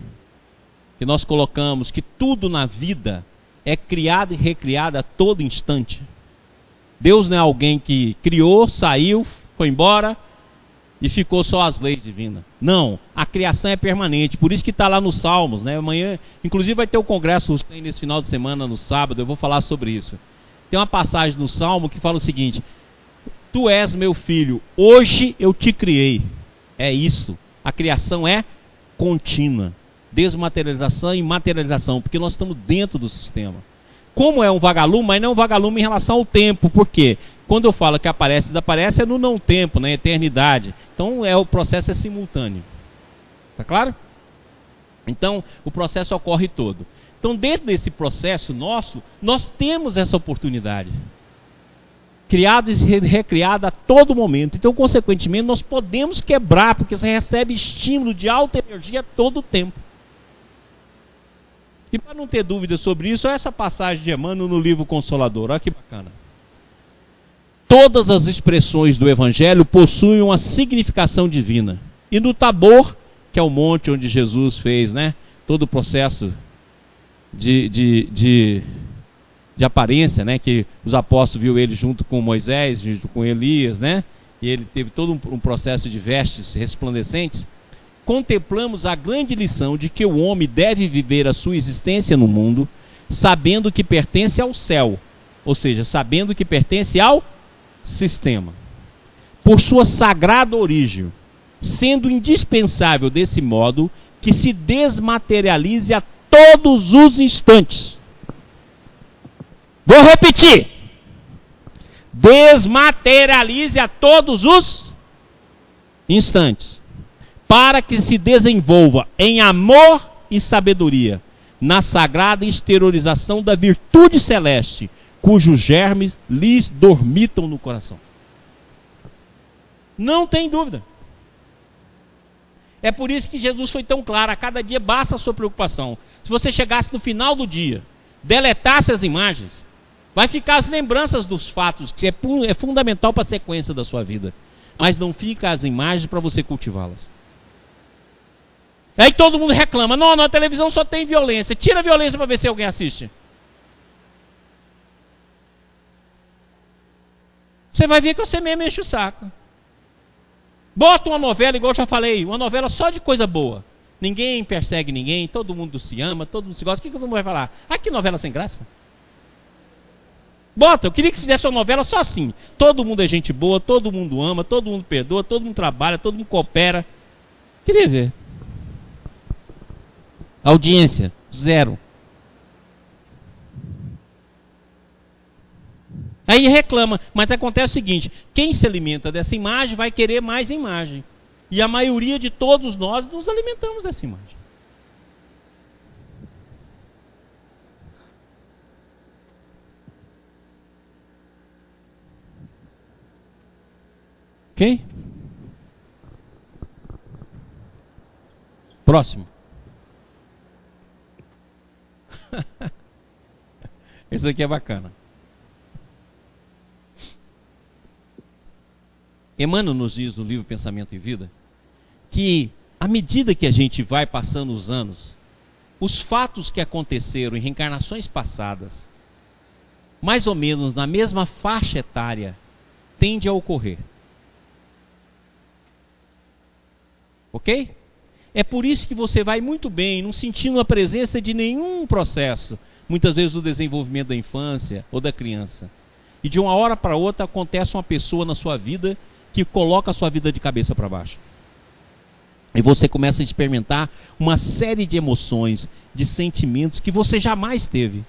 Que nós colocamos que tudo na vida é criado e recriado a todo instante. Deus não é alguém que criou, saiu, foi embora e ficou só as leis divinas. Não, a criação é permanente. Por isso que está lá nos Salmos, né? Amanhã, inclusive vai ter o congresso nesse final de semana, no sábado, eu vou falar sobre isso. Tem uma passagem no Salmo que fala o seguinte: tu és meu filho, hoje eu te criei. É isso, a criação é contínua. Desmaterialização e materialização, porque nós estamos dentro do sistema. Como é um vagalume, mas não é um vagalume em relação ao tempo. Por quê? Quando eu falo que aparece e desaparece, é no não tempo, na eternidade. Então o processo é simultâneo. Tá claro? Então o processo ocorre todo. Então dentro desse processo nosso, nós temos essa oportunidade. Criado e recriado a todo momento. Então consequentemente nós podemos quebrar, porque você recebe estímulo de alta energia a todo tempo. E para não ter dúvida sobre isso, essa passagem de Emmanuel no livro Consolador. Olha que bacana. Todas as expressões do Evangelho possuem uma significação divina. E no Tabor, que é o monte onde Jesus fez, né, todo o processo de aparência, né, que os apóstolos viram ele junto com Moisés, junto com Elias, né, e ele teve todo um processo de vestes resplandecentes. Contemplamos a grande lição de que o homem deve viver a sua existência no mundo sabendo que pertence ao céu, ou seja, sabendo que pertence ao sistema, por sua sagrada origem, sendo indispensável desse modo que se desmaterialize a todos os instantes. Vou repetir: desmaterialize a todos os instantes, para que se desenvolva em amor e sabedoria, na sagrada exteriorização da virtude celeste, cujos germes lhes dormitam no coração. Não tem dúvida. É por isso que Jesus foi tão claro: a cada dia basta a sua preocupação. Se você chegasse no final do dia, deletasse as imagens, vai ficar as lembranças dos fatos, que é fundamental para a sequência da sua vida. Mas não fica as imagens para você cultivá-las. Aí todo mundo reclama: não, na televisão só tem violência. Tira a violência para ver se alguém assiste. Você vai ver que você mesmo enche o saco. Bota uma novela, igual eu já falei, uma novela só de coisa boa. Ninguém persegue ninguém, todo mundo se ama, todo mundo se gosta. O que todo mundo vai falar? Ah, que novela sem graça. Bota, eu queria que fizesse uma novela só assim. Todo mundo é gente boa, todo mundo ama, todo mundo perdoa, todo mundo trabalha, todo mundo coopera. Queria ver. Audiência, zero. Aí reclama, mas acontece o seguinte: quem se alimenta dessa imagem vai querer mais imagem. E a maioria de todos nós nos alimentamos dessa imagem. Ok? Próximo. Esse aqui é bacana. Emmanuel nos diz no livro Pensamento e Vida que, à medida que a gente vai passando os anos, os fatos que aconteceram em reencarnações passadas mais ou menos na mesma faixa etária, tende a ocorrer. Ok? É por isso que você vai muito bem, não sentindo a presença de nenhum processo, muitas vezes do desenvolvimento da infância ou da criança. E de uma hora para outra acontece uma pessoa na sua vida que coloca a sua vida de cabeça para baixo. E você começa a experimentar uma série de emoções, de sentimentos que você jamais teve.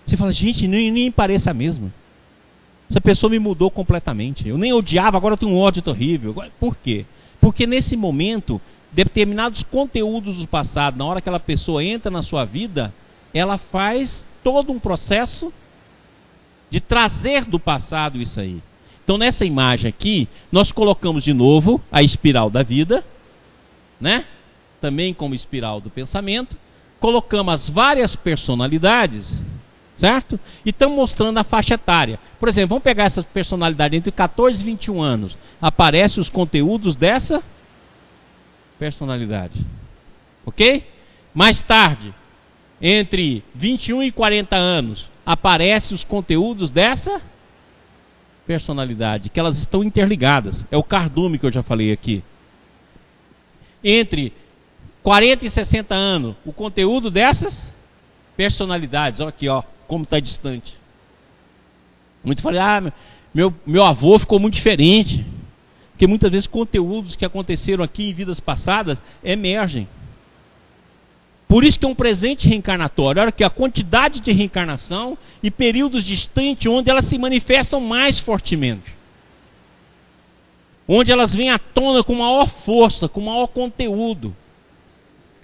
Você fala, gente, nem parece a mesma. Essa pessoa me mudou completamente. Eu nem odiava, agora eu tenho um ódio terrível. Por quê? Porque nesse momento, determinados conteúdos do passado, na hora que aquela pessoa entra na sua vida, ela faz todo um processo de trazer do passado isso aí. Então nessa imagem aqui, nós colocamos de novo a espiral da vida, né? Também como espiral do pensamento. Colocamos as várias personalidades, certo? E estamos mostrando a faixa etária. Por exemplo, vamos pegar essa personalidade entre 14 e 21 anos. Aparecem os conteúdos dessa personalidade. Ok? Mais tarde, entre 21 e 40 anos, aparecem os conteúdos dessa personalidade, que elas estão interligadas. É o cardume que eu já falei aqui. Entre 40 e 60 anos, o conteúdo dessas personalidades. Olha aqui, ó, como está distante. Muito falei, meu avô ficou muito diferente. Porque muitas vezes conteúdos que aconteceram aqui em vidas passadas emergem. Por isso que é um presente reencarnatório. Olha que a quantidade de reencarnação e períodos distantes onde elas se manifestam mais fortemente. Onde elas vêm à tona com maior força, com maior conteúdo.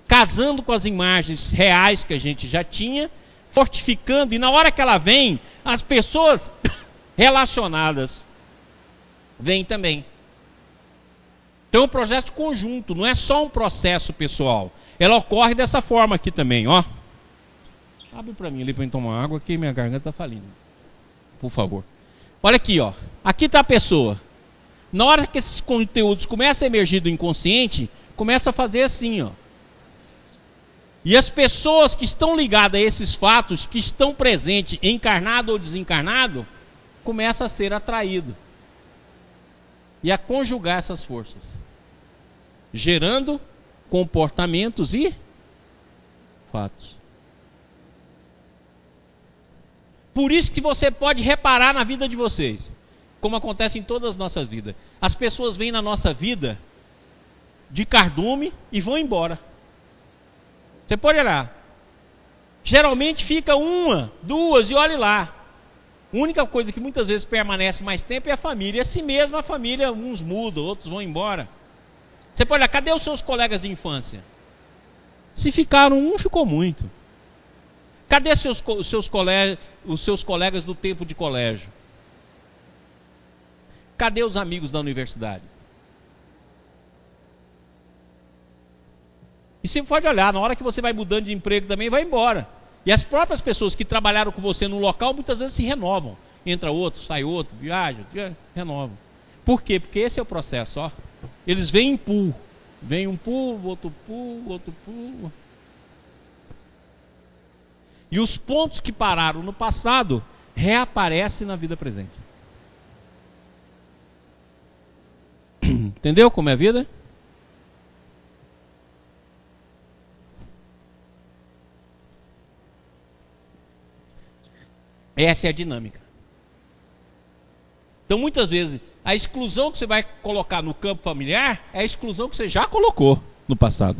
Casando com as imagens reais que a gente já tinha, fortificando. E na hora que ela vem, as pessoas relacionadas vêm também. Então é um processo conjunto, não é só um processo pessoal. Ela ocorre dessa forma aqui também, ó. Abre para mim ali para eu tomar água, que minha garganta está falindo. Por favor. Olha aqui, ó. Aqui está a pessoa. Na hora que esses conteúdos começam a emergir do inconsciente, começa a fazer assim, ó. E as pessoas que estão ligadas a esses fatos, que estão presentes, encarnado ou desencarnado, começam a ser atraído. E a conjugar essas forças. Gerando comportamentos e fatos. Por isso que você pode reparar na vida de vocês, como acontece em todas as nossas vidas. As pessoas vêm na nossa vida de cardume e vão embora. Você pode olhar. Geralmente fica uma, duas e olhe lá. A única coisa que muitas vezes permanece mais tempo é a família. E assim mesmo a família, uns mudam, outros vão embora. Você pode olhar, cadê os seus colegas de infância? Se ficaram um, ficou muito. Cadê os seus colegas do tempo de colégio? Cadê os amigos da universidade? E você pode olhar, na hora que você vai mudando de emprego também, vai embora. E as próprias pessoas que trabalharam com você no local, muitas vezes se renovam. Entra outro, sai outro, viaja, renovam. Por quê? Porque esse é o processo, ó. Eles vêm em pool. Vem um pool, outro pool, outro pool. E os pontos que pararam no passado reaparecem na vida presente. Entendeu como é a vida? Essa é a dinâmica. Então, muitas vezes, a exclusão que você vai colocar no campo familiar é a exclusão que você já colocou no passado,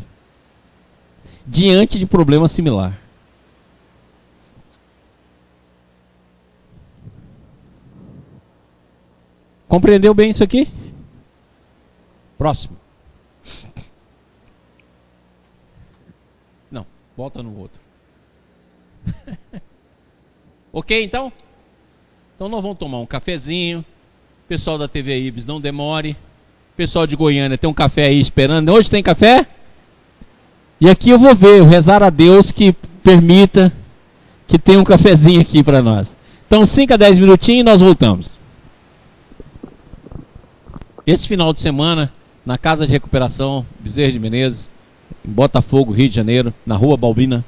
diante de problema similar. Compreendeu bem isso aqui? Próximo. Não, volta no outro. Ok, então? Então nós vamos tomar um cafezinho. Pessoal da TV Ibis, não demore. Pessoal de Goiânia, tem um café aí esperando. Hoje tem café? E aqui eu vou ver, rezar a Deus que permita que tenha um cafezinho aqui para nós. Então 5 a 10 minutinhos e nós voltamos. Esse final de semana, na Casa de Recuperação Bezerra de Menezes, em Botafogo, Rio de Janeiro, na Rua Balbina,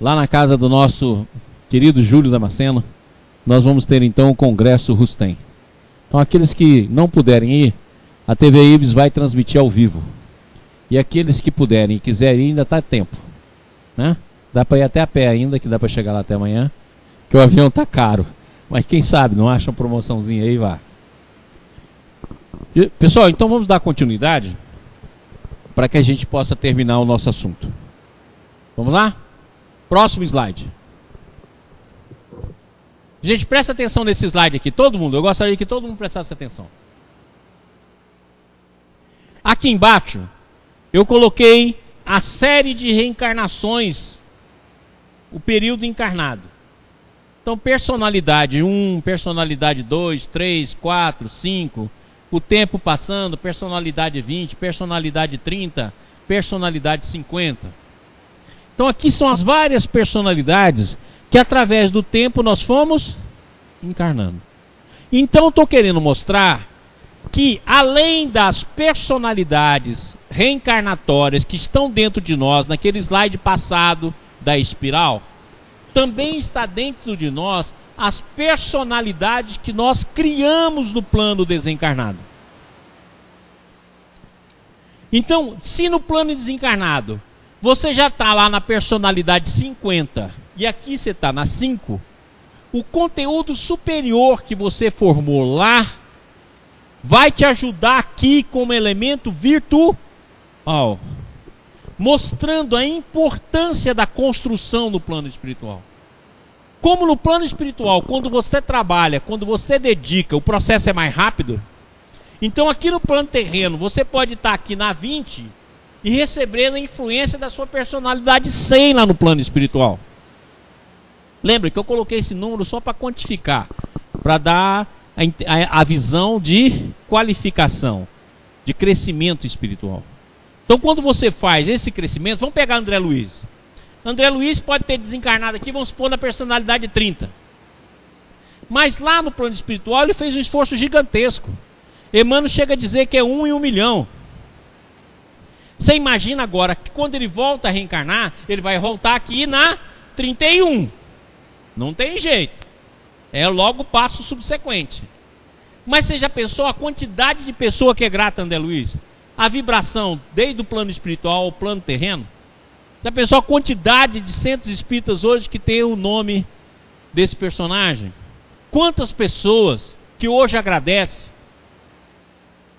lá na casa do nosso querido Júlio Damasceno, nós vamos ter então o Congresso Rustem. Então aqueles que não puderem ir, a TV Ibis vai transmitir ao vivo. E aqueles que puderem e quiserem ir, ainda está tempo, né? Dá para ir até a pé ainda, que dá para chegar lá até amanhã, que o avião tá caro. Mas quem sabe, não acha uma promoçãozinha aí e vá. Pessoal, então vamos dar continuidade para que a gente possa terminar o nosso assunto. Vamos lá? Próximo slide. Gente, presta atenção nesse slide aqui, todo mundo. Eu gostaria que todo mundo prestasse atenção. Aqui embaixo, eu coloquei a série de reencarnações, o período encarnado. Então, personalidade 1, personalidade 2, 3, 4, 5, o tempo passando, personalidade 20, personalidade 30, personalidade 50. Então, aqui são as várias personalidades que através do tempo nós fomos encarnando. Então, estou querendo mostrar que além das personalidades reencarnatórias que estão dentro de nós, naquele slide passado da espiral, também está dentro de nós as personalidades que nós criamos no plano desencarnado. Então, se no plano desencarnado você já está lá na personalidade 50 e aqui você está na 5, o conteúdo superior que você formou lá vai te ajudar aqui como elemento virtual, mostrando a importância da construção no plano espiritual. Como no plano espiritual, quando você trabalha, quando você dedica, o processo é mais rápido. Então aqui no plano terreno, você pode estar aqui na 20 e recebendo a influência da sua personalidade 100 lá no plano espiritual. Lembra que eu coloquei esse número só para quantificar, para dar a visão de qualificação, de crescimento espiritual. Então quando você faz esse crescimento, vamos pegar André Luiz. André Luiz pode ter desencarnado aqui, vamos supor, na personalidade 30. Mas lá no plano espiritual ele fez um esforço gigantesco. Emmanuel chega a dizer que é 1 em 1 milhão. Você imagina agora que quando ele volta a reencarnar, ele vai voltar aqui na 31. Não tem jeito. É logo o passo subsequente. Mas você já pensou a quantidade de pessoa que é grata a André Luiz? A vibração desde o plano espiritual ao plano terreno? Já pensou a quantidade de centros espíritas hoje que tem o nome desse personagem? Quantas pessoas que hoje agradecem?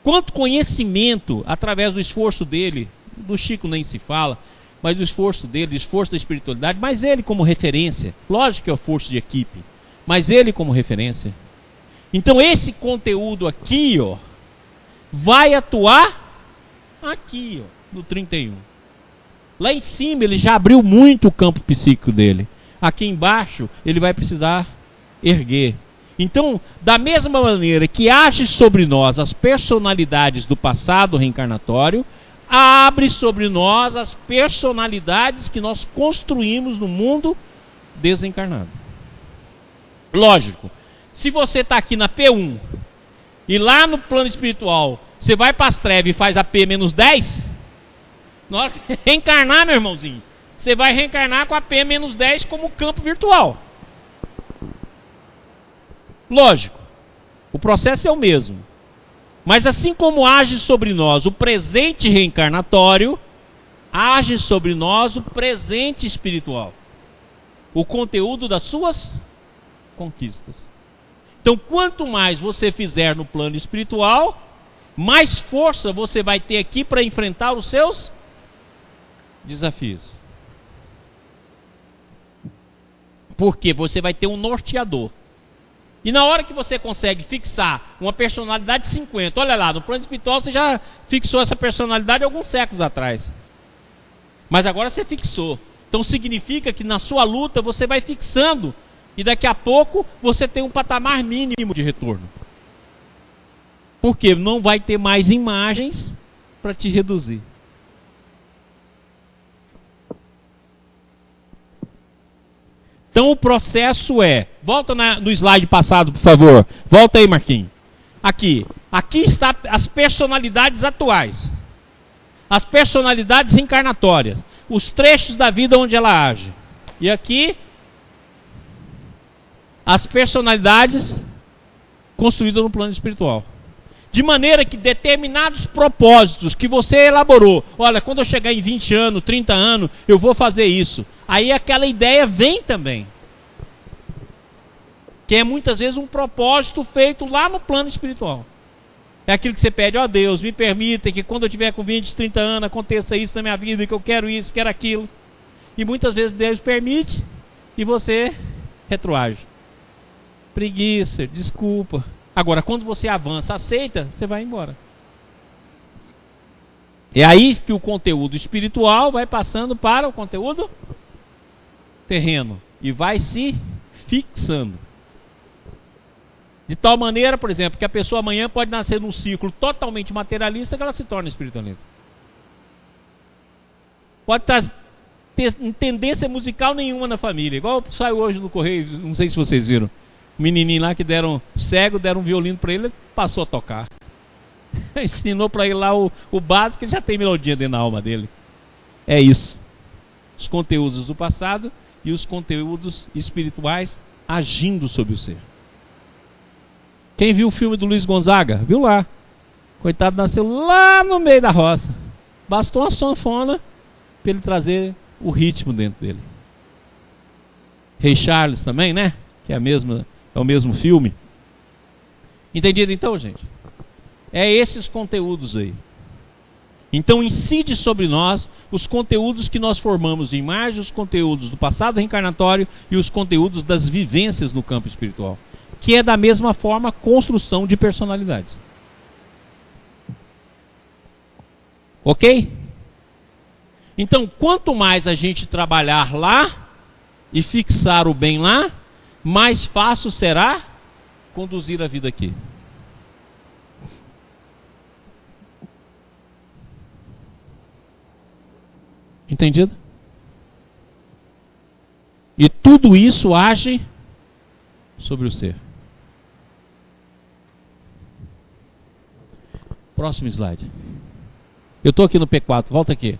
Quanto conhecimento através do esforço dele, do Chico nem se fala, mas do esforço dele, do esforço da espiritualidade, mas ele como referência. Lógico que é o esforço de equipe, mas ele como referência. Então esse conteúdo aqui, vai atuar aqui, no 31. Lá em cima ele já abriu muito o campo psíquico dele. Aqui embaixo ele vai precisar erguer. Então, da mesma maneira que age sobre nós as personalidades do passado reencarnatório, abre sobre nós as personalidades que nós construímos no mundo desencarnado. Lógico, se você está aqui na P1 e lá no plano espiritual você vai para as trevas e faz a P-10, na hora que reencarnar, meu irmãozinho, você vai reencarnar com a P-10 como campo virtual. Lógico, o processo é o mesmo. Mas assim como age sobre nós o presente reencarnatório, age sobre nós o presente espiritual. O conteúdo das suas conquistas. Então, quanto mais você fizer no plano espiritual, mais força você vai ter aqui para enfrentar os seus desafios. Porque você vai ter um norteador. E na hora que você consegue fixar uma personalidade 50, olha lá, no plano espiritual você já fixou essa personalidade alguns séculos atrás. Mas agora você fixou. Então significa que na sua luta você vai fixando. E daqui a pouco você tem um patamar mínimo de retorno. Porque não vai ter mais imagens para te reduzir. Então o processo é... Volta no slide passado, por favor. Volta aí, Marquinhos. Aqui está as personalidades atuais. As personalidades reencarnatórias. Os trechos da vida onde ela age. E aqui... as personalidades construídas no plano espiritual. De maneira que determinados propósitos que você elaborou, olha, quando eu chegar em 20 anos, 30 anos, eu vou fazer isso. Aí aquela ideia vem também. Que é muitas vezes um propósito feito lá no plano espiritual. É aquilo que você pede, ó Deus, me permita que quando eu tiver com 20, 30 anos, aconteça isso na minha vida, que eu quero isso, quero aquilo. E muitas vezes Deus permite e você retroage. Preguiça, desculpa. Agora, quando você avança, aceita, você vai embora. É aí que o conteúdo espiritual vai passando para o conteúdo terreno e vai se fixando. De tal maneira, por exemplo, que a pessoa amanhã pode nascer num ciclo totalmente materialista que ela se torna espiritualista. Pode ter tendência musical nenhuma na família. Igual saiu hoje no Correio, não sei se vocês viram. Um menininho lá que deram cego, deram um violino para ele, ele passou a tocar. Ensinou para ele lá o básico, ele já tem melodia dentro da alma dele. É isso. Os conteúdos do passado e os conteúdos espirituais agindo sobre o ser. Quem viu o filme do Luiz Gonzaga? Viu lá. Coitado, nasceu lá no meio da roça. Bastou uma sanfona para ele trazer o ritmo dentro dele. Rei Charles também, né? Que é o mesmo filme. Entendido então, gente? É esses conteúdos aí. Então incide sobre nós os conteúdos que nós formamos de imagem, os conteúdos do passado reencarnatório e os conteúdos das vivências no campo espiritual. Que é da mesma forma construção de personalidades. Ok? Então, quanto mais a gente trabalhar lá e fixar o bem lá, mais fácil será conduzir a vida aqui. Entendido? E tudo isso age sobre o ser. Próximo slide. Eu estou aqui no P4, volta aqui.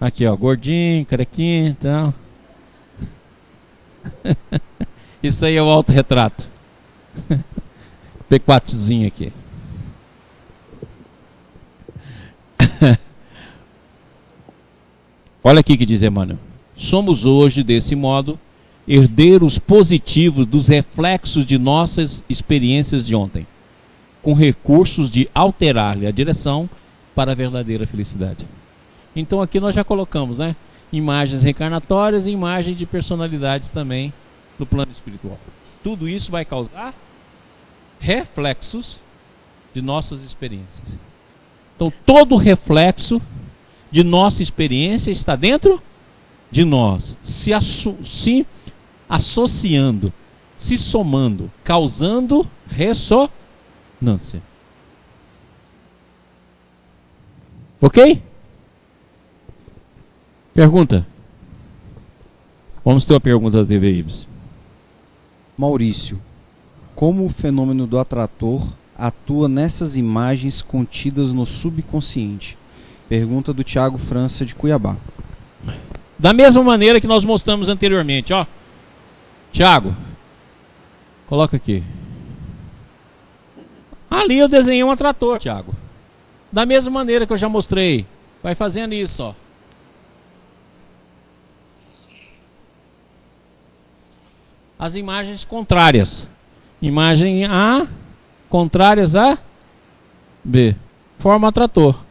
Aqui, ó, gordinho, carequinho e tal. Isso aí é o autorretrato. P4zinho aqui. Olha aqui que diz Emmanuel. Somos hoje, desse modo, herdeiros positivos dos reflexos de nossas experiências de ontem, com recursos de alterar-lhe a direção para a verdadeira felicidade. Então aqui nós já colocamos, né? Imagens reencarnatórias e imagens de personalidades também no plano espiritual. Tudo isso vai causar reflexos de nossas experiências. Então todo reflexo de nossa experiência está dentro de nós, se associando, se somando, causando ressonância. Ok? Pergunta. Vamos ter uma pergunta da TV Ibis. Maurício, como o fenômeno do atrator atua nessas imagens contidas no subconsciente? Pergunta do Tiago França de Cuiabá. Da mesma maneira que nós mostramos anteriormente, ó. Tiago, coloca aqui. Ali eu desenhei um atrator, Tiago. Da mesma maneira que eu já mostrei. Vai fazendo isso, ó. As imagens contrárias. Imagem A, contrárias a B. Forma atrator.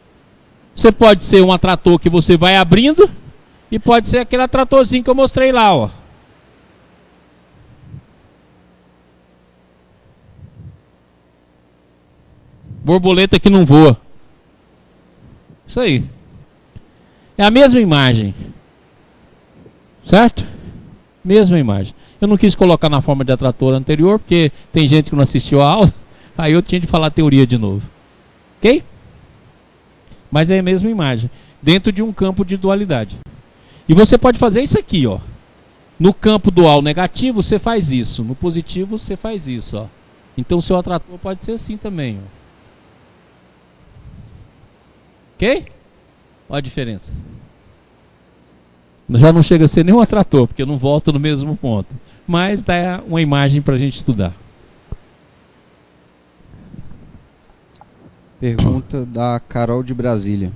Você pode ser um atrator que você vai abrindo e pode ser aquele atratorzinho que eu mostrei lá, ó. Borboleta que não voa. Isso aí. É a mesma imagem. Certo? Mesma imagem. Eu não quis colocar na forma de atrator anterior, porque tem gente que não assistiu a aula. Aí eu tinha de falar a teoria de novo. Ok? Mas é a mesma imagem. Dentro de um campo de dualidade. E você pode fazer isso aqui, ó. No campo dual negativo, você faz isso. No positivo, você faz isso, ó. Então o seu atrator pode ser assim também, ó. Ok? Olha a diferença. Já não chega a ser nenhum atrator, porque não volta no mesmo ponto. mas dá uma imagem para a gente estudar. Pergunta da Carol de Brasília.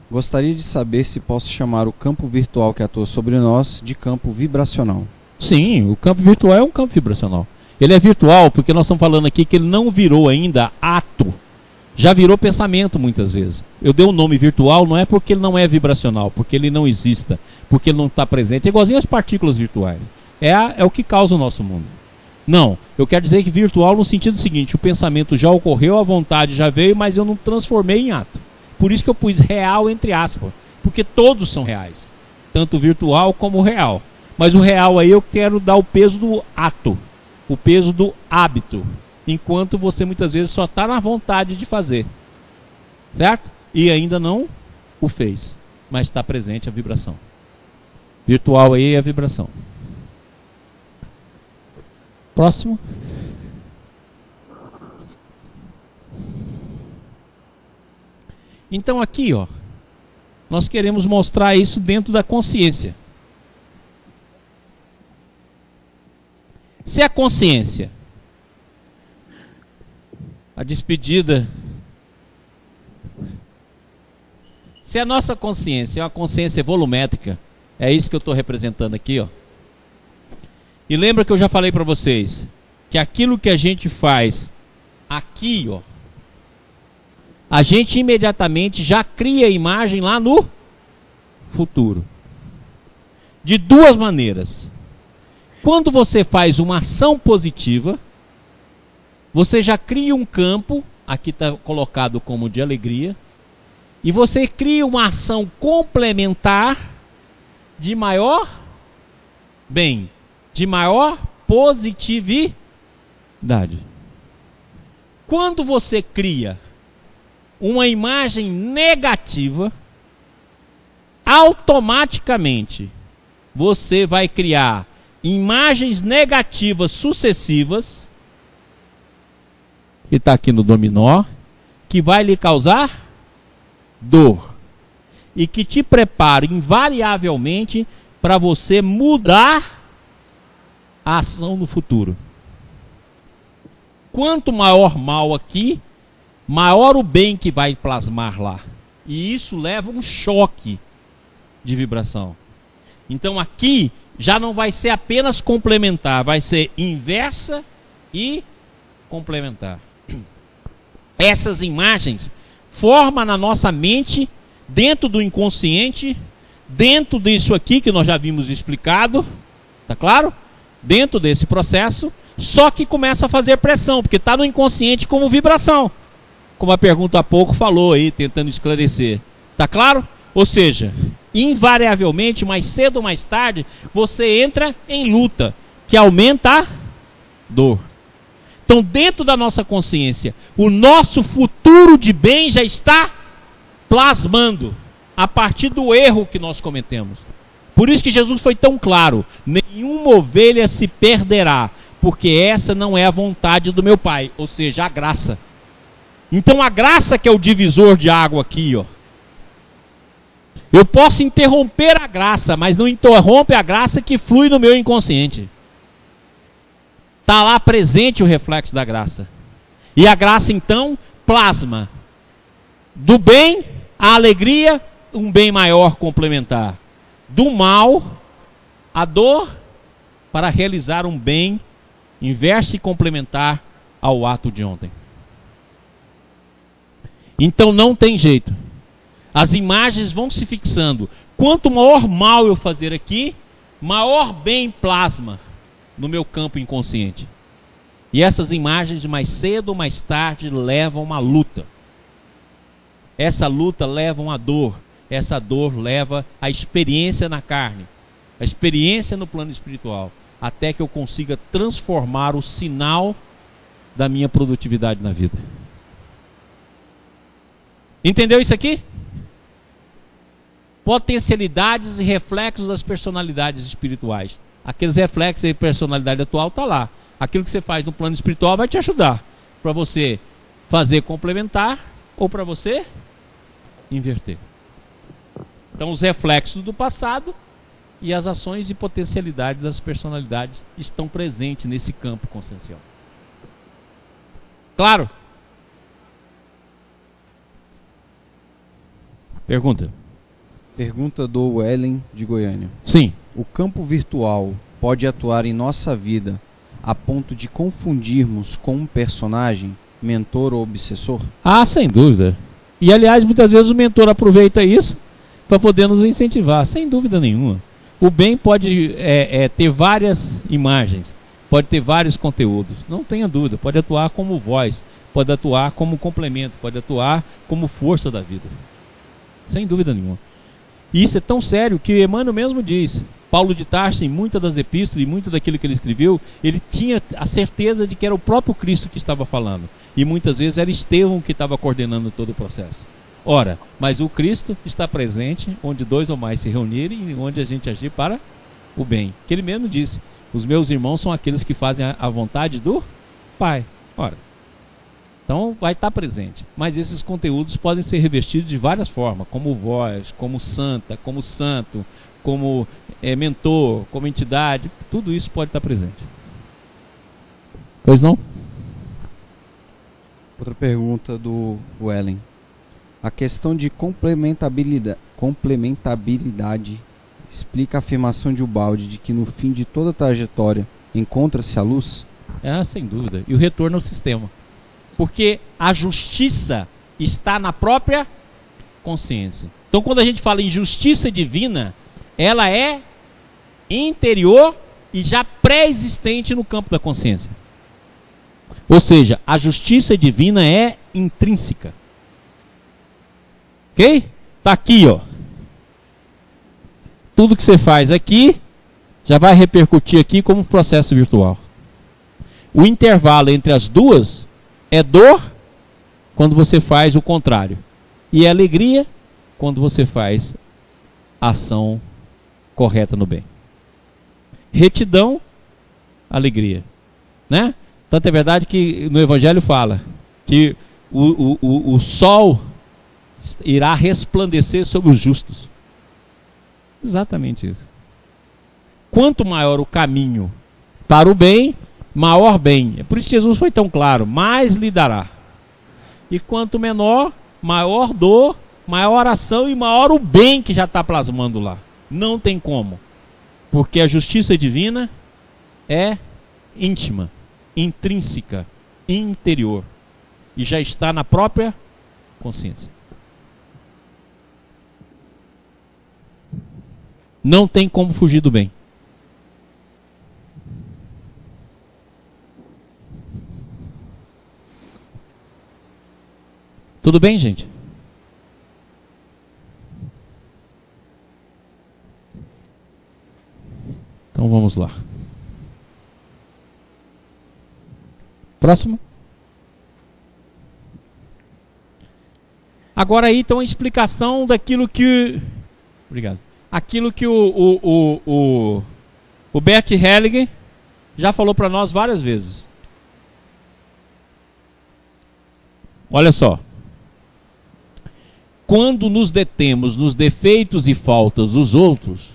Gostaria de saber se posso chamar o campo virtual que atua sobre nós de campo vibracional. Sim, o campo virtual é um campo vibracional. Ele é virtual porque nós estamos falando aqui que ele não virou ainda ato. Já virou pensamento muitas vezes. Eu dei o nome virtual não é porque ele não é vibracional, porque ele não exista, porque ele não está presente. É igualzinho as partículas virtuais. É o que causa o nosso mundo. Não, eu quero dizer que virtual no sentido seguinte, o pensamento já ocorreu, a vontade já veio, mas eu não transformei em ato. Por isso que eu pus real entre aspas, porque todos são reais, tanto virtual como real. Mas o real aí eu quero dar o peso do ato, o peso do hábito, enquanto você muitas vezes só está na vontade de fazer, certo? E ainda não o fez, mas está presente a vibração. Virtual aí é a vibração. Próximo. Então aqui, ó, nós queremos mostrar isso dentro da consciência. Se a consciência, a despedida, se a nossa consciência é uma consciência volumétrica, é isso que eu estou representando aqui, ó. E lembra que eu já falei para vocês que aquilo que a gente faz aqui, ó, a gente imediatamente já cria a imagem lá no futuro. De duas maneiras. Quando você faz uma ação positiva, você já cria um campo, aqui está colocado como de alegria, e você cria uma ação complementar de maior bem, de maior positividade. Quando você cria uma imagem negativa, automaticamente você vai criar imagens negativas sucessivas, que está aqui no dominó, que vai lhe causar dor e que te prepara invariavelmente para você mudar a ação no futuro. Quanto maior mal aqui, maior o bem que vai plasmar lá. E isso leva um choque de vibração. Então aqui já não vai ser apenas complementar, vai ser inversa e complementar. Essas imagens formam na nossa mente, dentro do inconsciente, dentro disso aqui que nós já vimos explicado, tá claro? Dentro desse processo, só que começa a fazer pressão, porque está no inconsciente como vibração. Como a pergunta há pouco falou aí, tentando esclarecer. Tá claro? Ou seja, invariavelmente, mais cedo ou mais tarde, você entra em luta, que aumenta a dor. Então, dentro da nossa consciência, o nosso futuro de bem já está plasmando, a partir do erro que nós cometemos. Por isso que Jesus foi tão claro: nenhuma ovelha se perderá, porque essa não é a vontade do meu Pai, ou seja, a graça. Então a graça que é o divisor de água aqui, ó. Eu posso interromper a graça, mas não interrompe a graça que flui no meu inconsciente. Está lá presente o reflexo da graça. E a graça então plasma do bem a alegria, um bem maior complementar. Do mal a dor, para realizar um bem inverso e complementar ao ato de ontem. Então não tem jeito. As imagens vão se fixando. Quanto maior mal eu fazer aqui, maior bem plasma no meu campo inconsciente. E essas imagens, mais cedo ou mais tarde, levam a uma luta. Essa luta leva a uma dor. Essa dor leva a experiência na carne, a experiência no plano espiritual, até que eu consiga transformar o sinal da minha produtividade na vida. Entendeu isso aqui? Potencialidades e reflexos das personalidades espirituais. Aqueles reflexos e personalidade atual está lá. Aquilo que você faz no plano espiritual vai te ajudar para você fazer complementar ou para você inverter. Então os reflexos do passado e as ações e potencialidades das personalidades estão presentes nesse campo consciencial. Claro? Pergunta. Pergunta do Wellen de Goiânia. Sim. O campo virtual pode atuar em nossa vida a ponto de confundirmos com um personagem, mentor ou obsessor? Ah, sem dúvida. E aliás, muitas vezes o mentor aproveita isso para poder nos incentivar, sem dúvida nenhuma. O bem pode ter várias imagens, pode ter vários conteúdos, não tenha dúvida, pode atuar como voz, pode atuar como complemento, pode atuar como força da vida. Sem dúvida nenhuma. E isso é tão sério que Emmanuel mesmo diz. Paulo de Tarso, em muitas das epístolas e muito daquilo que ele escreveu, ele tinha a certeza de que era o próprio Cristo que estava falando. E muitas vezes era Estevão que estava coordenando todo o processo. Ora, mas o Cristo está presente onde dois ou mais se reunirem e onde a gente agir para o bem. Que ele mesmo disse, os meus irmãos são aqueles que fazem a vontade do Pai. Ora, então vai estar presente. Mas esses conteúdos podem ser revestidos de várias formas, como voz, como santa, como santo, como mentor, como entidade. Tudo isso pode estar presente. Pois não? Outra pergunta do Wellen. A questão de complementabilidade explica a afirmação de Ubaldi de que no fim de toda a trajetória encontra-se a luz? Sem dúvida. E o retorno ao sistema. Porque a justiça está na própria consciência. Então, quando a gente fala em justiça divina, ela é interior e já pré-existente no campo da consciência. Ou seja, a justiça divina é intrínseca. Ok? Está aqui, ó. Tudo que você faz aqui já vai repercutir aqui como processo virtual. O intervalo entre as duas é dor quando você faz o contrário. E é alegria quando você faz a ação correta no bem. Retidão, alegria. Né? Tanto é verdade que no Evangelho fala que o sol irá resplandecer sobre os justos. Exatamente isso. Quanto maior o caminho para o bem, maior bem. É por isso que Jesus foi tão claro, mais lhe dará. E quanto menor, maior dor, maior ação e maior o bem que já está plasmando lá. Não tem como. Porque a justiça divina é íntima, intrínseca, interior. E já está na própria consciência. Não tem como fugir do bem. Tudo bem, gente? Então vamos lá. Próximo. Agora aí então a explicação daquilo que... Obrigado. Aquilo que o Bert Hellinger já falou para nós várias vezes. Olha só. Quando nos detemos nos defeitos e faltas dos outros,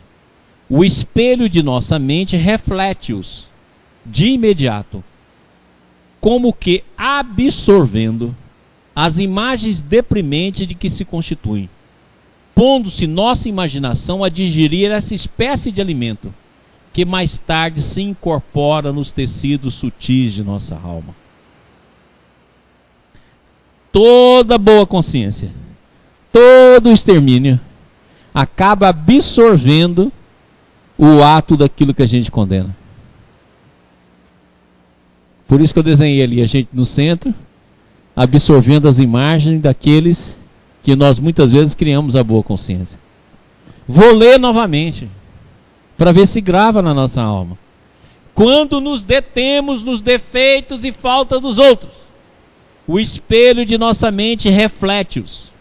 o espelho de nossa mente reflete-os de imediato, como que absorvendo as imagens deprimentes de que se constituem, pondo-se nossa imaginação a digerir essa espécie de alimento, que mais tarde se incorpora nos tecidos sutis de nossa alma. Toda boa consciência, todo extermínio, acaba absorvendo o ato daquilo que a gente condena. Por isso que eu desenhei ali a gente no centro, absorvendo as imagens daqueles que nós muitas vezes criamos a boa consciência. Vou ler novamente, para ver se grava na nossa alma. Quando nos detemos nos defeitos e faltas dos outros, o espelho de nossa mente reflete-os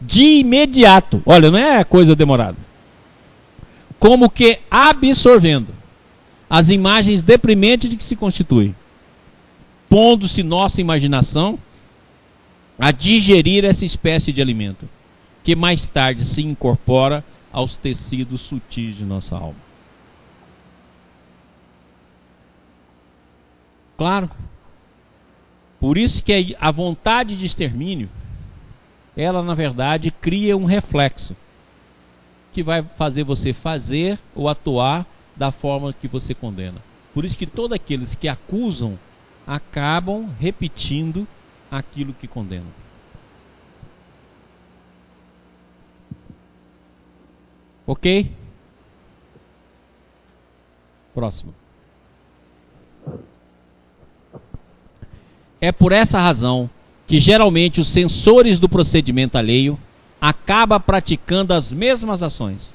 de imediato. Olha, não é coisa demorada. Como que absorvendo as imagens deprimentes de que se constitui, pondo-se nossa imaginação a digerir essa espécie de alimento, que mais tarde se incorpora aos tecidos sutis de nossa alma. Claro. Por isso que a vontade de extermínio, ela na verdade cria um reflexo que vai fazer você fazer ou atuar da forma que você condena. Por isso que todos aqueles que acusam acabam repetindo aquilo que condenam. Ok? Próximo. É por essa razão que geralmente os censores do procedimento alheio acabam praticando as mesmas ações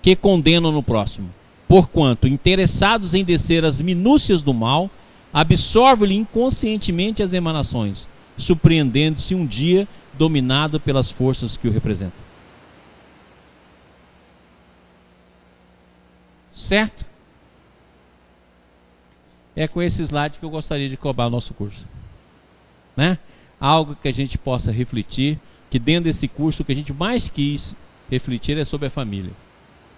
que condenam no próximo, porquanto, interessados em descer as minúcias do mal, absorvem-lhe inconscientemente as emanações, surpreendendo-se um dia dominado pelas forças que o representam. Certo? É com esse slide que eu gostaria de acabar o nosso curso. Né? Algo que a gente possa refletir, que dentro desse curso o que a gente mais quis refletir é sobre a família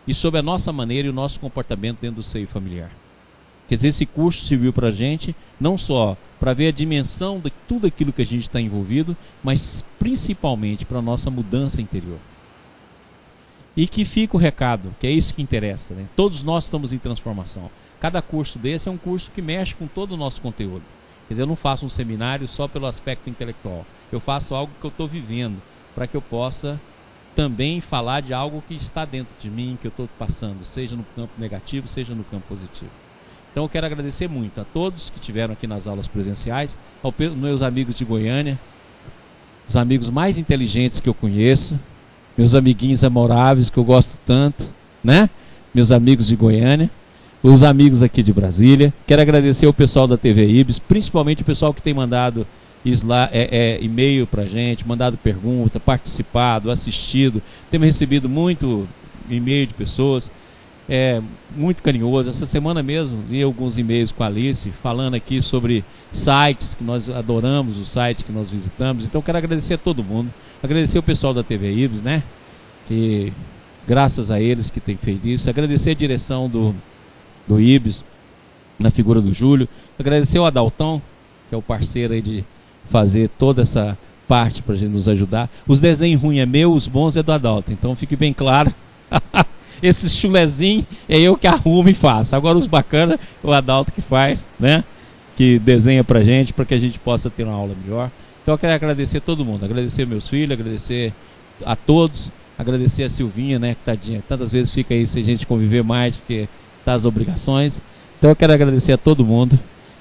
e sobre a nossa maneira e o nosso comportamento dentro do seio familiar. Quer dizer, esse curso serviu para a gente não só para ver a dimensão de tudo aquilo que a gente está envolvido, mas principalmente para a nossa mudança interior. E que fica o recado, que é isso que interessa, né? Todos nós estamos em transformação. Cada curso desse é um curso que mexe com todo o nosso conteúdo. Quer dizer, eu não faço um seminário só pelo aspecto intelectual. Eu faço algo que eu estou vivendo, para que eu possa também falar de algo que está dentro de mim, que eu estou passando, seja no campo negativo, seja no campo positivo. Então eu quero agradecer muito a todos que estiveram aqui nas aulas presenciais, aos meus amigos de Goiânia, os amigos mais inteligentes que eu conheço, meus amiguinhos amoráveis que eu gosto tanto, né? Meus amigos de Goiânia, os amigos aqui de Brasília. Quero agradecer ao pessoal da TV Ibis, principalmente o pessoal que tem mandado e-mail pra gente, mandado pergunta, participado, assistido. Temos recebido muito e-mail de pessoas, muito carinhoso. Essa semana mesmo vi alguns e-mails com a Alice falando aqui sobre sites que nós adoramos, os sites que nós visitamos. Então quero agradecer a todo mundo, agradecer o pessoal da TV Ibis, né? Que graças a eles que tem feito isso, agradecer a direção do Ibis, na figura do Júlio, agradecer ao Adaltão, que é o parceiro aí de fazer toda essa parte para a gente nos ajudar. Os desenhos ruins é meu, os bons é do Adalto, então fique bem claro. Esses chulezinhos é eu que arrumo e faço. Agora os bacanas, o Adalto que faz, né? Que desenha pra gente, para que a gente possa ter uma aula melhor. Então eu quero agradecer a todo mundo, agradecer meus filhos, agradecer a todos, agradecer a Silvinha, né? Que tadinha, tantas vezes fica aí sem a gente conviver mais, porque as obrigações. Então eu quero agradecer a todo mundo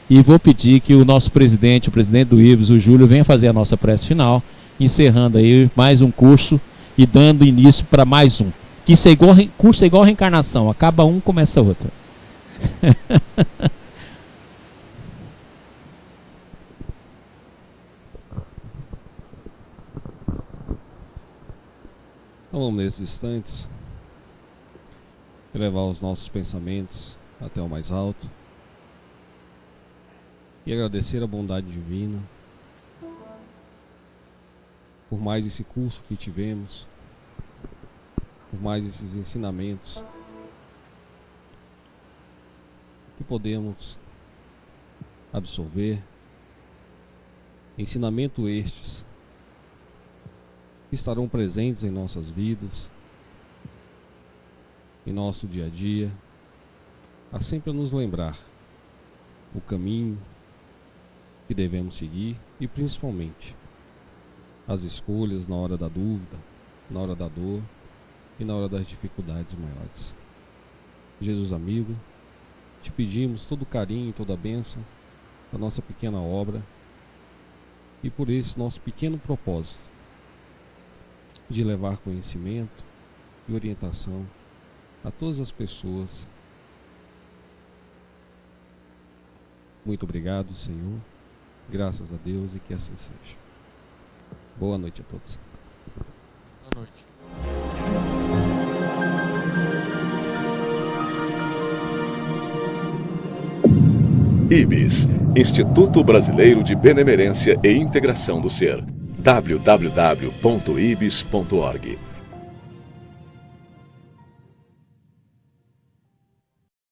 e vou pedir que o nosso presidente, o presidente do Ibis, o Júlio, venha fazer a nossa prece final, encerrando aí mais um curso e dando início para mais um. Que isso é igual, curso é igual reencarnação, acaba um, começa outro. Então vamos nesses instantes elevar os nossos pensamentos até o mais alto e agradecer a bondade divina por mais esse curso que tivemos, por mais esses ensinamentos que podemos absorver, ensinamento estes que estarão presentes em nossas vidas, em nosso dia a dia, a sempre nos lembrar o caminho que devemos seguir e principalmente as escolhas na hora da dúvida, na hora da dor e na hora das dificuldades maiores. Jesus amigo, te pedimos todo o carinho e toda a bênção da nossa pequena obra e por esse nosso pequeno propósito de levar conhecimento e orientação a todas as pessoas. Muito obrigado, Senhor. Graças a Deus e que assim seja. Boa noite a todos. Boa noite. IBIS, Instituto Brasileiro de Benemerência e Integração do Ser. www.ibis.org